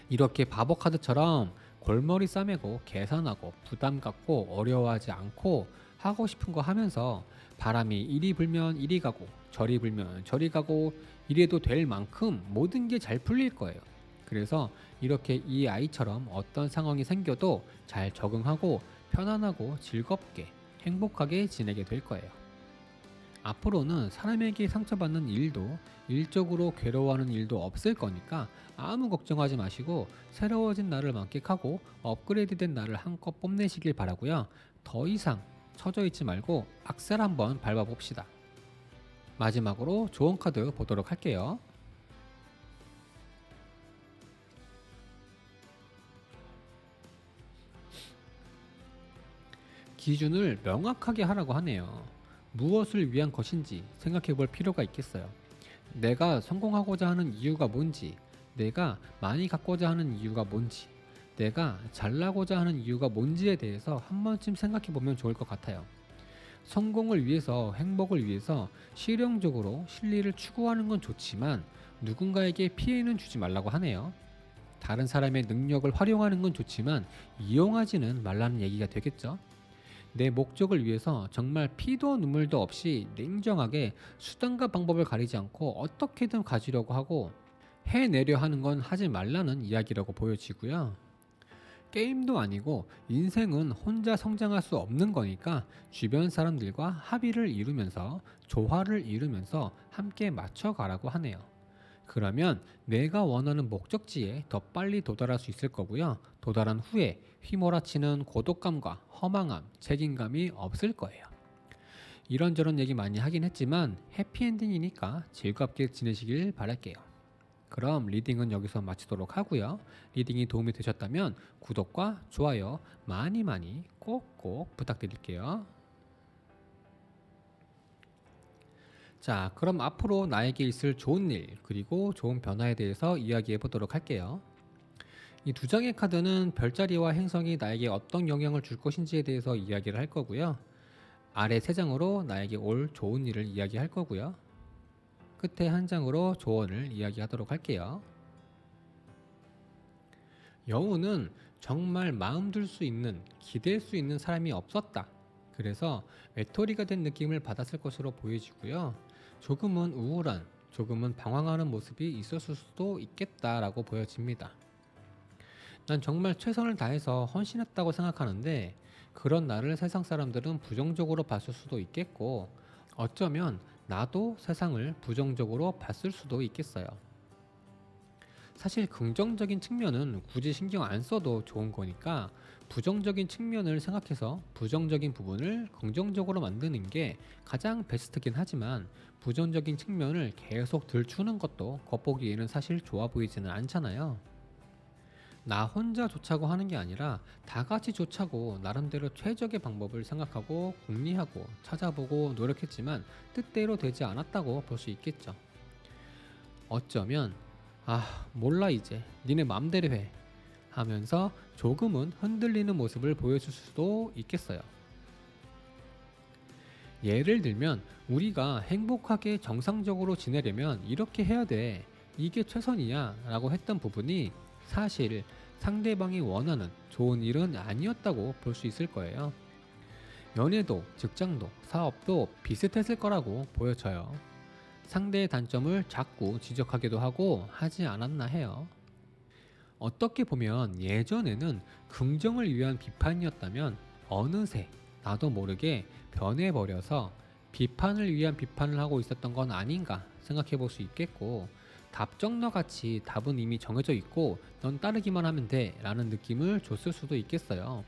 이렇게 바보 카드처럼 골머리 싸매고 계산하고 부담 갖고 어려워하지 않고 하고 싶은 거 하면서 바람이 이리 불면 이리 가고 저리 불면 저리 가고 이래도 될 만큼 모든 게 잘 풀릴 거예요. 그래서 이렇게 이 아이처럼 어떤 상황이 생겨도 잘 적응하고 편안하고 즐겁게 행복하게 지내게 될 거예요. 앞으로는 사람에게 상처받는 일도 일적으로 괴로워하는 일도 없을 거니까 아무 걱정하지 마시고 새로워진 나를 만끽하고 업그레이드된 나를 한껏 뽐내시길 바라고요. 더 이상 처져 있지 말고 악셀 한번 밟아봅시다. 마지막으로 조언 카드 보도록 할게요. 기준을 명확하게 하라고 하네요. 무엇을 위한 것인지 생각해 볼 필요가 있겠어요. 내가 성공하고자 하는 이유가 뭔지, 내가 많이 갖고자 하는 이유가 뭔지, 내가 잘나고자 하는 이유가 뭔지에 대해서 한 번쯤 생각해 보면 좋을 것 같아요. 성공을 위해서, 행복을 위해서 실용적으로 실리를 추구하는 건 좋지만 누군가에게 피해는 주지 말라고 하네요. 다른 사람의 능력을 활용하는 건 좋지만 이용하지는 말라는 얘기가 되겠죠. 내 목적을 위해서 정말 피도 눈물도 없이 냉정하게 수단과 방법을 가리지 않고 어떻게든 가지려고 하고 해내려 하는 건 하지 말라는 이야기라고 보여지고요. 게임도 아니고 인생은 혼자 성장할 수 없는 거니까 주변 사람들과 합의를 이루면서 조화를 이루면서 함께 맞춰가라고 하네요. 그러면 내가 원하는 목적지에 더 빨리 도달할 수 있을 거고요. 도달한 후에 휘몰아치는 고독감과 허망함, 책임감이 없을 거예요. 이런저런 얘기 많이 하긴 했지만 해피엔딩이니까 즐겁게 지내시길 바랄게요. 그럼 리딩은 여기서 마치도록 하고요. 리딩이 도움이 되셨다면 구독과 좋아요 많이 많이 꼭꼭 부탁드릴게요. 자, 그럼 앞으로 나에게 있을 좋은 일 그리고 좋은 변화에 대해서 이야기해 보도록 할게요. 이 두 장의 카드는 별자리와 행성이 나에게 어떤 영향을 줄 것인지에 대해서 이야기를 할 거고요. 아래 세 장으로 나에게 올 좋은 일을 이야기할 거고요. 끝에 한 장으로 조언을 이야기하도록 할게요. 여우는 정말 마음 둘 수 있는, 기댈 수 있는 사람이 없었다. 그래서 외톨이가 된 느낌을 받았을 것으로 보여지고요. 조금은 우울한, 조금은 방황하는 모습이 있었을 수도 있겠다라고 보여집니다. 난 정말 최선을 다해서 헌신했다고 생각하는데 그런 나를 세상 사람들은 부정적으로 봤을 수도 있겠고 어쩌면 나도 세상을 부정적으로 봤을 수도 있겠어요. 사실 긍정적인 측면은 굳이 신경 안 써도 좋은 거니까 부정적인 측면을 생각해서 부정적인 부분을 긍정적으로 만드는 게 가장 베스트긴 하지만 부정적인 측면을 계속 들추는 것도 겉보기에는 사실 좋아 보이지는 않잖아요. 나 혼자 좋자고 하는 게 아니라 다 같이 좋자고 나름대로 최적의 방법을 생각하고 궁리하고 찾아보고 노력했지만 뜻대로 되지 않았다고 볼 수 있겠죠. 어쩌면 몰라 이제 니네 맘대로 해 하면서 조금은 흔들리는 모습을 보여줄 수도 있겠어요. 예를 들면 우리가 행복하게 정상적으로 지내려면 이렇게 해야 돼 이게 최선이야 라고 했던 부분이 사실 상대방이 원하는 좋은 일은 아니었다고 볼 수 있을 거예요. 연애도 직장도 사업도 비슷했을 거라고 보여져요. 상대의 단점을 자꾸 지적하기도 하고 하지 않았나 해요. 어떻게 보면 예전에는 긍정을 위한 비판이었다면 어느새 나도 모르게 변해버려서 비판을 위한 비판을 하고 있었던 건 아닌가 생각해 볼 수 있겠고 답정너 같이 답은 이미 정해져 있고 넌 따르기만 하면 돼 라는 느낌을 줬을 수도 있겠어요.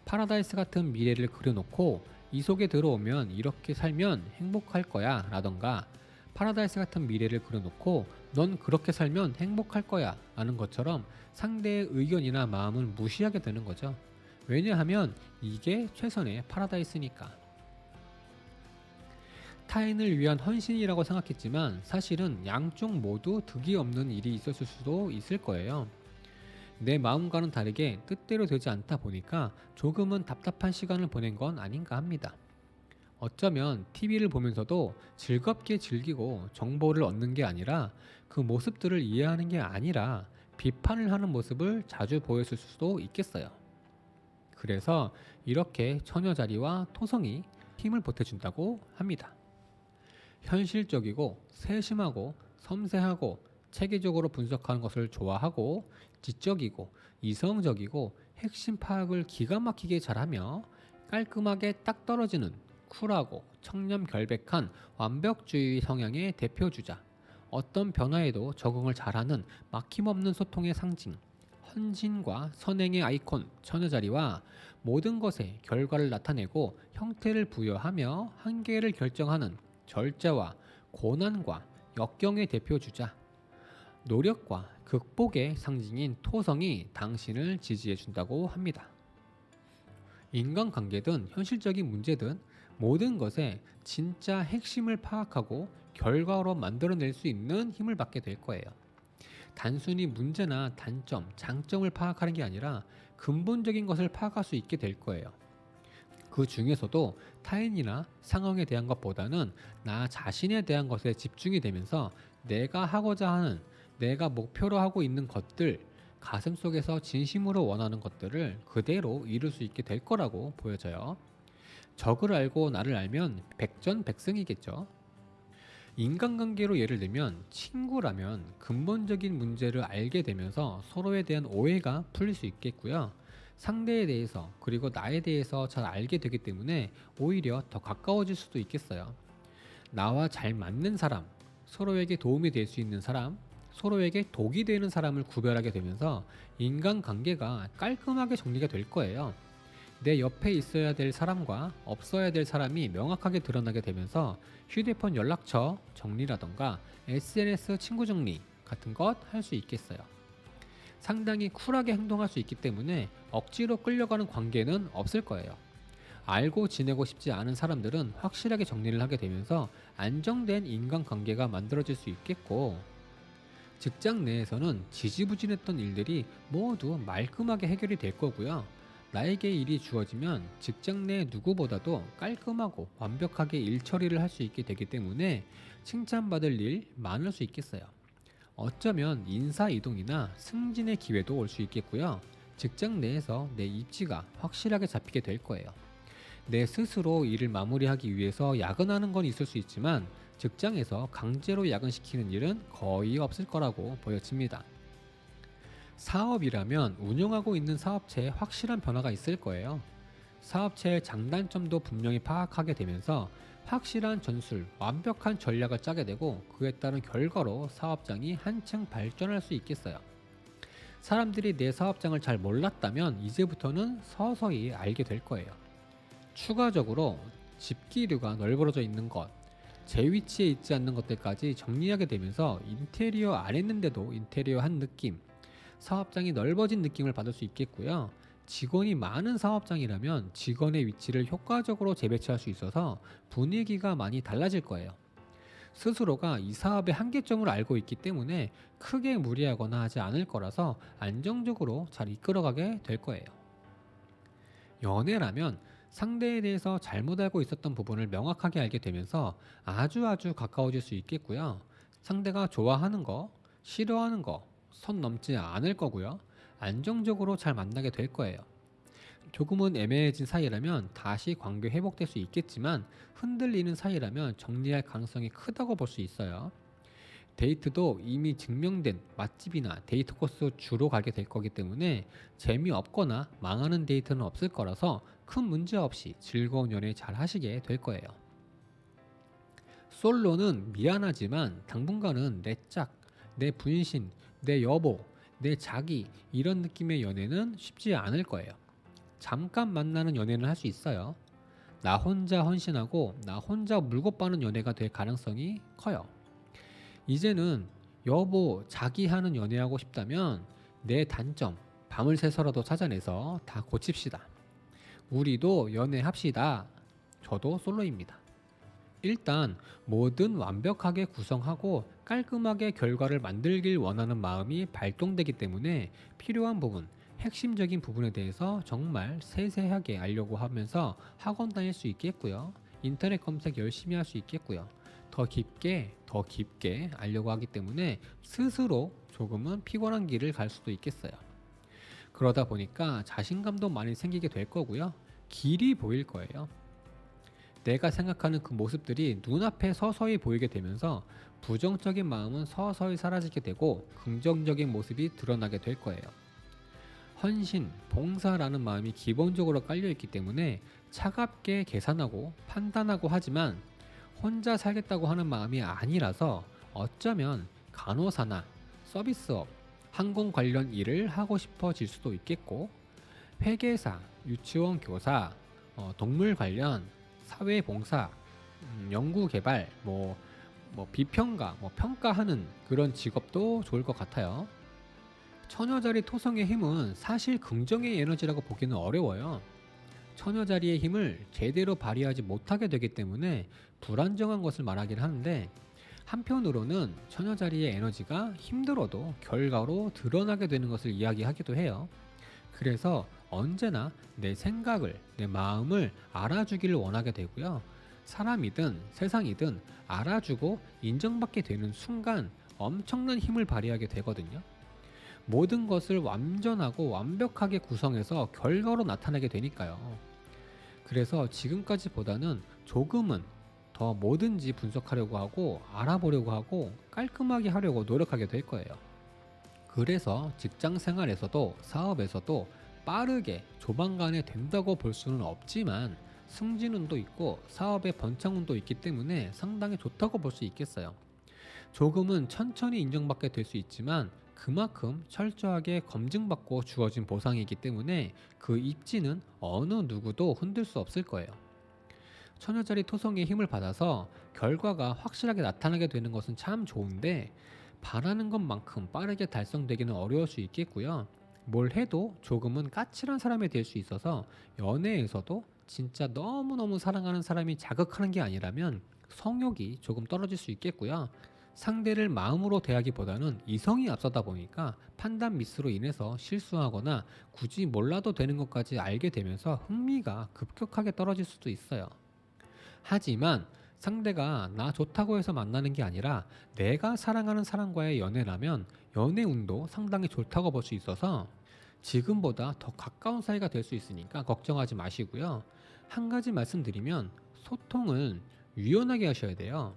파라다이스 같은 미래를 그려놓고 이 속에 들어오면 이렇게 살면 행복할 거야 라던가 파라다이스 같은 미래를 그려놓고 넌 그렇게 살면 행복할 거야 라는 것처럼 상대의 의견이나 마음을 무시하게 되는 거죠. 왜냐하면 이게 최선의 파라다이스니까. 타인을 위한 헌신이라고 생각했지만 사실은 양쪽 모두 득이 없는 일이 있었을 수도 있을 거예요. 내 마음과는 다르게 뜻대로 되지 않다 보니까 조금은 답답한 시간을 보낸 건 아닌가 합니다. 어쩌면 TV를 보면서도 즐겁게 즐기고 정보를 얻는 게 아니라 그 모습들을 이해하는 게 아니라 비판을 하는 모습을 자주 보였을 수도 있겠어요. 그래서 이렇게 처녀자리와 토성이 힘을 보태준다고 합니다. 현실적이고 세심하고 섬세하고 체계적으로 분석하는 것을 좋아하고 지적이고 이성적이고 핵심 파악을 기가 막히게 잘하며 깔끔하게 딱 떨어지는 쿨하고 청렴결백한 완벽주의 성향의 대표주자, 어떤 변화에도 적응을 잘하는 막힘없는 소통의 상징, 헌신과 선행의 아이콘 처녀자리와 모든 것에 결과를 나타내고 형태를 부여하며 한계를 결정하는 절제와 고난과 역경의 대표주자, 노력과 극복의 상징인 토성이 당신을 지지해 준다고 합니다. 인간관계든 현실적인 문제든 모든 것에 진짜 핵심을 파악하고 결과로 만들어낼 수 있는 힘을 받게 될 거예요. 단순히 문제나 단점, 장점을 파악하는 게 아니라 근본적인 것을 파악할 수 있게 될 거예요. 그 중에서도 타인이나 상황에 대한 것보다는 나 자신에 대한 것에 집중이 되면서 내가 하고자 하는, 내가 목표로 하고 있는 것들, 가슴속에서 진심으로 원하는 것들을 그대로 이룰 수 있게 될 거라고 보여져요. 적을 알고 나를 알면 백전백승이겠죠. 인간관계로 예를 들면 친구라면 근본적인 문제를 알게 되면서 서로에 대한 오해가 풀릴 수 있겠고요. 상대에 대해서 그리고 나에 대해서 잘 알게 되기 때문에 오히려 더 가까워질 수도 있겠어요. 나와 잘 맞는 사람, 서로에게 도움이 될 수 있는 사람, 서로에게 독이 되는 사람을 구별하게 되면서 인간관계가 깔끔하게 정리가 될 거예요. 내 옆에 있어야 될 사람과 없어야 될 사람이 명확하게 드러나게 되면서 휴대폰 연락처 정리라던가 SNS 친구 정리 같은 것 할 수 있겠어요. 상당히 쿨하게 행동할 수 있기 때문에 억지로 끌려가는 관계는 없을 거예요. 알고 지내고 싶지 않은 사람들은 확실하게 정리를 하게 되면서 안정된 인간관계가 만들어질 수 있겠고, 직장 내에서는 지지부진했던 일들이 모두 말끔하게 해결이 될 거고요. 나에게 일이 주어지면 직장 내 누구보다도 깔끔하고 완벽하게 일 처리를 할 수 있게 되기 때문에 칭찬받을 일 많을 수 있겠어요. 어쩌면 인사 이동이나 승진의 기회도 올 수 있겠고요. 직장 내에서 내 입지가 확실하게 잡히게 될 거예요. 내 스스로 일을 마무리하기 위해서 야근하는 건 있을 수 있지만 직장에서 강제로 야근시키는 일은 거의 없을 거라고 보여집니다. 사업이라면 운영하고 있는 사업체에 확실한 변화가 있을 거예요. 사업체의 장단점도 분명히 파악하게 되면서 확실한 전술, 완벽한 전략을 짜게 되고 그에 따른 결과로 사업장이 한층 발전할 수 있겠어요. 사람들이 내 사업장을 잘 몰랐다면 이제부터는 서서히 알게 될 거예요. 추가적으로 집기류가 널브러져 있는 것, 제 위치에 있지 않는 것들까지 정리하게 되면서 인테리어 안 했는데도 인테리어 한 느낌, 사업장이 넓어진 느낌을 받을 수 있겠고요. 직원이 많은 사업장이라면 직원의 위치를 효과적으로 재배치할 수 있어서 분위기가 많이 달라질 거예요. 스스로가 이 사업의 한계점을 알고 있기 때문에 크게 무리하거나 하지 않을 거라서 안정적으로 잘 이끌어가게 될 거예요. 연애라면 상대에 대해서 잘못 알고 있었던 부분을 명확하게 알게 되면서 아주 가까워질 수 있겠고요. 상대가 좋아하는 거, 싫어하는 거, 선 넘지 않을 거고요. 안정적으로 잘 만나게 될 거예요. 조금은 애매해진 사이라면 다시 관계 회복될 수 있겠지만 흔들리는 사이라면 정리할 가능성이 크다고 볼 수 있어요. 데이트도 이미 증명된 맛집이나 데이트 코스 주로 가게 될 거기 때문에 재미없거나 망하는 데이트는 없을 거라서 큰 문제 없이 즐거운 연애 잘 하시게 될 거예요. 솔로는 미안하지만 당분간은 내 짝, 내 분신, 내 여보, 내 자기 이런 느낌의 연애는 쉽지 않을 거예요. 잠깐 만나는 연애는 할 수 있어요. 나 혼자 헌신하고 나 혼자 물고 빠는 연애가 될 가능성이 커요. 이제는 여보, 자기 하는 연애하고 싶다면 내 단점, 밤을 새서라도 찾아내서 다 고칩시다. 우리도 연애합시다. 저도 솔로입니다. 일단 뭐든 완벽하게 구성하고 깔끔하게 결과를 만들길 원하는 마음이 발동되기 때문에 필요한 부분, 핵심적인 부분에 대해서 정말 세세하게 알려고 하면서 학원 다닐 수 있겠고요. 인터넷 검색 열심히 할 수 있겠고요. 더 깊게 알려고 하기 때문에 스스로 조금은 피곤한 길을 갈 수도 있겠어요. 그러다 보니까 자신감도 많이 생기게 될 거고요. 길이 보일 거예요. 내가 생각하는 그 모습들이 눈앞에 서서히 보이게 되면서 부정적인 마음은 서서히 사라지게 되고 긍정적인 모습이 드러나게 될 거예요. 헌신, 봉사라는 마음이 기본적으로 깔려 있기 때문에 차갑게 계산하고 판단하고 하지만 혼자 살겠다고 하는 마음이 아니라서 어쩌면 간호사나 서비스업, 항공 관련 일을 하고 싶어질 수도 있겠고, 회계사, 유치원 교사, 동물 관련, 사회봉사, 연구개발, 비평가, 평가하는 그런 직업도 좋을 것 같아요. 처녀자리 토성의 힘은 사실 긍정의 에너지라고 보기는 어려워요. 처녀자리의 힘을 제대로 발휘하지 못하게 되기 때문에 불안정한 것을 말하긴 하는데, 한편으로는 처녀자리의 에너지가 힘들어도 결과로 드러나게 되는 것을 이야기하기도 해요. 그래서 언제나 내 생각을, 내 마음을 알아주기를 원하게 되고요. 사람이든 세상이든 알아주고 인정받게 되는 순간 엄청난 힘을 발휘하게 되거든요. 모든 것을 완전하고 완벽하게 구성해서 결과로 나타나게 되니까요. 그래서 지금까지보다는 조금은 더 뭐든지 분석하려고 하고 알아보려고 하고 깔끔하게 하려고 노력하게 될 거예요. 그래서 직장 생활에서도 사업에서도 빠르게 조만간에 된다고 볼 수는 없지만 승진운도 있고 사업의 번창운도 있기 때문에 상당히 좋다고 볼 수 있겠어요. 조금은 천천히 인정받게 될 수 있지만 그만큼 철저하게 검증받고 주어진 보상이기 때문에 그 입지는 어느 누구도 흔들 수 없을 거예요. 처녀자리 토성의 힘을 받아서 결과가 확실하게 나타나게 되는 것은 참 좋은데, 바라는 것만큼 빠르게 달성되기는 어려울 수 있겠고요. 뭘 해도 조금은 까칠한 사람이 될 수 있어서 연애에서도 진짜 너무너무 사랑하는 사람이 자극하는 게 아니라면 성욕이 조금 떨어질 수 있겠고요. 상대를 마음으로 대하기보다는 이성이 앞서다 보니까 판단 미스로 인해서 실수하거나 굳이 몰라도 되는 것까지 알게 되면서 흥미가 급격하게 떨어질 수도 있어요. 하지만 상대가 나 좋다고 해서 만나는 게 아니라 내가 사랑하는 사람과의 연애라면 연애운도 상당히 좋다고 볼 수 있어서 지금보다 더 가까운 사이가 될 수 있으니까 걱정하지 마시고요. 한 가지 말씀드리면 소통을 유연하게 하셔야 돼요.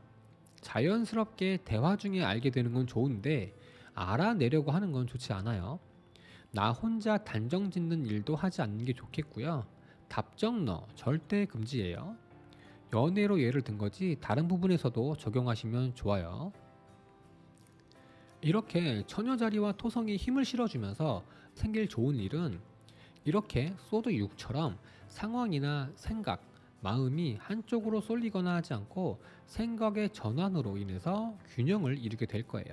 자연스럽게 대화 중에 알게 되는 건 좋은데 알아내려고 하는 건 좋지 않아요. 나 혼자 단정 짓는 일도 하지 않는 게 좋겠고요. 답정너 절대 금지예요. 연애로 예를 든 거지 다른 부분에서도 적용하시면 좋아요. 이렇게 처녀자리와 토성이 힘을 실어주면서 생길 좋은 일은 이렇게 소드 6처럼 상황이나 생각, 마음이 한쪽으로 쏠리거나 하지 않고 생각의 전환으로 인해서 균형을 이루게 될 거예요.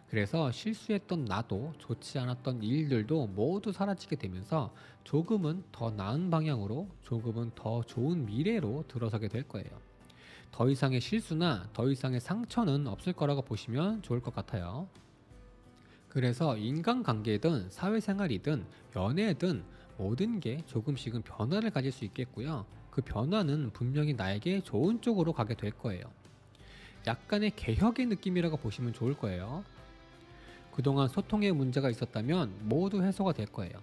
그래서 실수했던 나도 좋지 않았던 일들도 모두 사라지게 되면서 조금은 더 나은 방향으로 조금은 더 좋은 미래로 들어서게 될 거예요. 더 이상의 실수나 더 이상의 상처는 없을 거라고 보시면 좋을 것 같아요. 그래서 인간관계든 사회생활이든 연애든 모든 게 조금씩은 변화를 가질 수 있겠고요. 그 변화는 분명히 나에게 좋은 쪽으로 가게 될 거예요. 약간의 개혁의 느낌이라고 보시면 좋을 거예요. 그동안 소통에 문제가 있었다면 모두 해소가 될 거예요.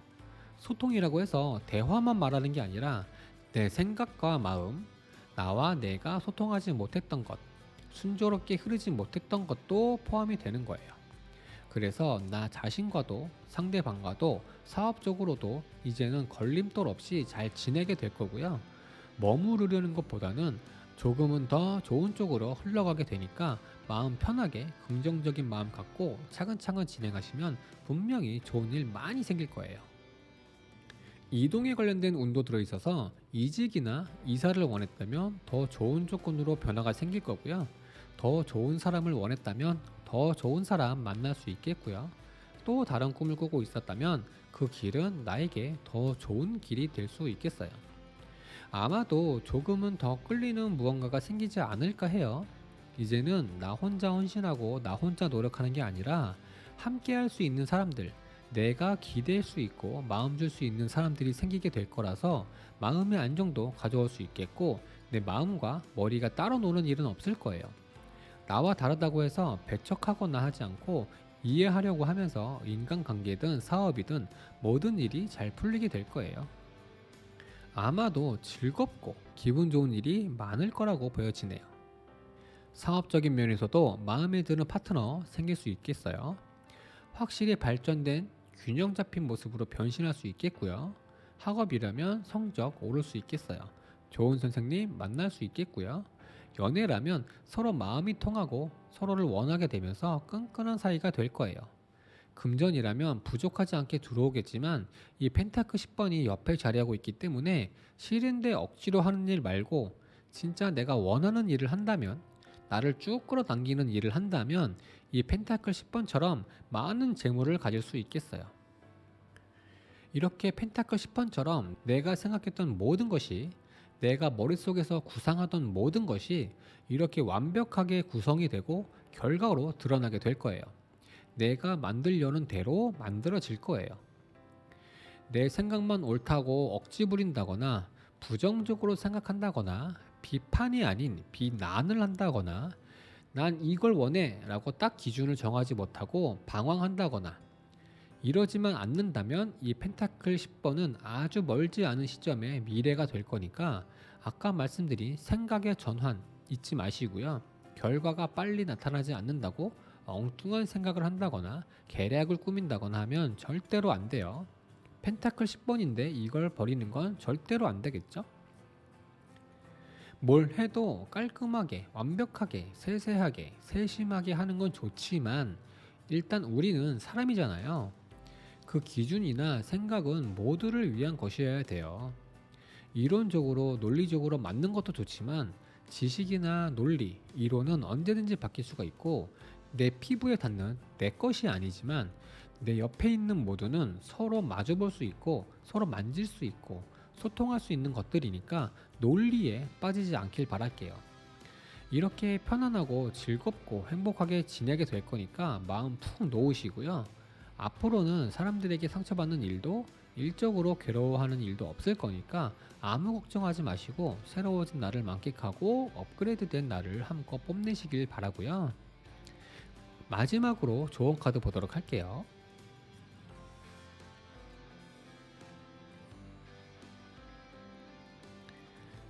소통이라고 해서 대화만 말하는 게 아니라 내 생각과 마음, 나와 내가 소통하지 못했던 것, 순조롭게 흐르지 못했던 것도 포함이 되는 거예요. 그래서 나 자신과도 상대방과도 사업적으로도 이제는 걸림돌 없이 잘 지내게 될 거고요. 머무르려는 것보다는 조금은 더 좋은 쪽으로 흘러가게 되니까 마음 편하게 긍정적인 마음 갖고 차근차근 진행하시면 분명히 좋은 일 많이 생길 거예요. 이동에 관련된 운도 들어있어서 이직이나 이사를 원했다면 더 좋은 조건으로 변화가 생길 거고요. 더 좋은 사람을 원했다면 더 좋은 사람 만날 수 있겠고요. 또 다른 꿈을 꾸고 있었다면 그 길은 나에게 더 좋은 길이 될 수 있겠어요. 아마도 조금은 더 끌리는 무언가가 생기지 않을까 해요. 이제는 나 혼자 헌신하고 나 혼자 노력하는 게 아니라 함께 할 수 있는 사람들, 내가 기댈 수 있고 마음 줄 수 있는 사람들이 생기게 될 거라서 마음의 안정도 가져올 수 있겠고 내 마음과 머리가 따로 노는 일은 없을 거예요. 나와 다르다고 해서 배척하거나 하지 않고 이해하려고 하면서 인간관계든 사업이든 모든 일이 잘 풀리게 될 거예요. 아마도 즐겁고 기분 좋은 일이 많을 거라고 보여지네요. 사업적인 면에서도 마음에 드는 파트너 생길 수 있겠어요. 확실히 발전된 균형 잡힌 모습으로 변신할 수 있겠고요. 학업이라면 성적 오를 수 있겠어요. 좋은 선생님 만날 수 있겠고요. 연애라면 서로 마음이 통하고 서로를 원하게 되면서 끈끈한 사이가 될 거예요. 금전이라면 부족하지 않게 들어오겠지만 이 펜타클 10번이 옆에 자리하고 있기 때문에 싫은데 억지로 하는 일 말고 진짜 내가 원하는 일을 한다면, 나를 쭉 끌어당기는 일을 한다면 이 펜타클 10번처럼 많은 재물을 가질 수 있겠어요. 이렇게 펜타클 10번처럼 내가 생각했던 모든 것이, 내가 머릿속에서 구상하던 모든 것이 이렇게 완벽하게 구성이 되고 결과로 드러나게 될 거예요. 내가 만들려는 대로 만들어질 거예요. 내 생각만 옳다고 억지 부린다거나 부정적으로 생각한다거나 비판이 아닌 비난을 한다거나 난 이걸 원해 라고 딱 기준을 정하지 못하고 방황한다거나 이러지만 않는다면 이 펜타클 10번은 아주 멀지 않은 시점에 미래가 될 거니까 아까 말씀드린 생각의 전환 잊지 마시고요. 결과가 빨리 나타나지 않는다고 엉뚱한 생각을 한다거나 계략을 꾸민다거나 하면 절대로 안 돼요. 펜타클 10번인데 이걸 버리는 건 절대로 안 되겠죠? 뭘 해도 깔끔하게, 완벽하게, 세세하게, 세심하게 하는 건 좋지만 일단 우리는 사람이잖아요. 그 기준이나 생각은 모두를 위한 것이어야 돼요. 이론적으로, 논리적으로 맞는 것도 좋지만 지식이나 논리, 이론은 언제든지 바뀔 수가 있고 내 피부에 닿는 내 것이 아니지만 내 옆에 있는 모두는 서로 마주 볼 수 있고 서로 만질 수 있고 소통할 수 있는 것들이니까 논리에 빠지지 않길 바랄게요. 이렇게 편안하고 즐겁고 행복하게 지내게 될 거니까 마음 푹 놓으시고요. 앞으로는 사람들에게 상처받는 일도 일적으로 괴로워하는 일도 없을 거니까 아무 걱정하지 마시고 새로워진 나를 만끽하고 업그레이드된 나를 한껏 뽐내시길 바라고요. 마지막으로 좋은 카드 보도록 할게요.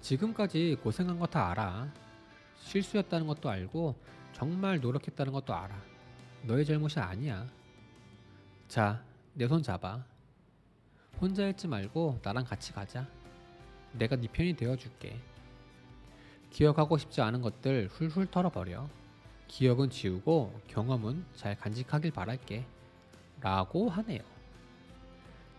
지금까지 고생한 거 다 알아. 실수였다는 것도 알고 정말 노력했다는 것도 알아. 너의 잘못이 아니야. 자, 내 손 잡아. 혼자 있지 말고 나랑 같이 가자. 내가 네 편이 되어줄게. 기억하고 싶지 않은 것들 훌훌 털어버려. 기억은 지우고 경험은 잘 간직하길 바랄게. 라고 하네요.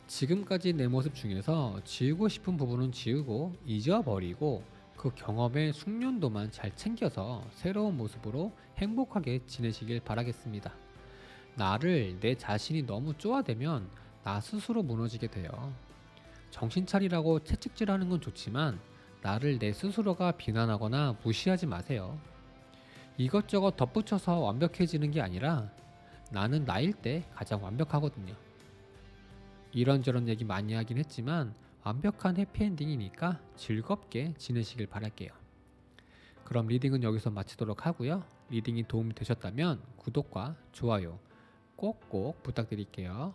지금까지 내 모습 중에서 지우고 싶은 부분은 지우고 잊어버리고 그 경험의 숙련도만 잘 챙겨서 새로운 모습으로 행복하게 지내시길 바라겠습니다. 나를 내 자신이 너무 쪼아대면 나 스스로 무너지게 돼요. 정신 차리라고 채찍질하는 건 좋지만 나를 내 스스로가 비난하거나 무시하지 마세요. 이것저것 덧붙여서 완벽해지는 게 아니라 나는 나일 때 가장 완벽하거든요. 이런저런 얘기 많이 하긴 했지만 완벽한 해피엔딩이니까 즐겁게 지내시길 바랄게요. 그럼 리딩은 여기서 마치도록 하고요. 리딩이 도움이 되셨다면 구독과 좋아요 꼭꼭 부탁드릴게요.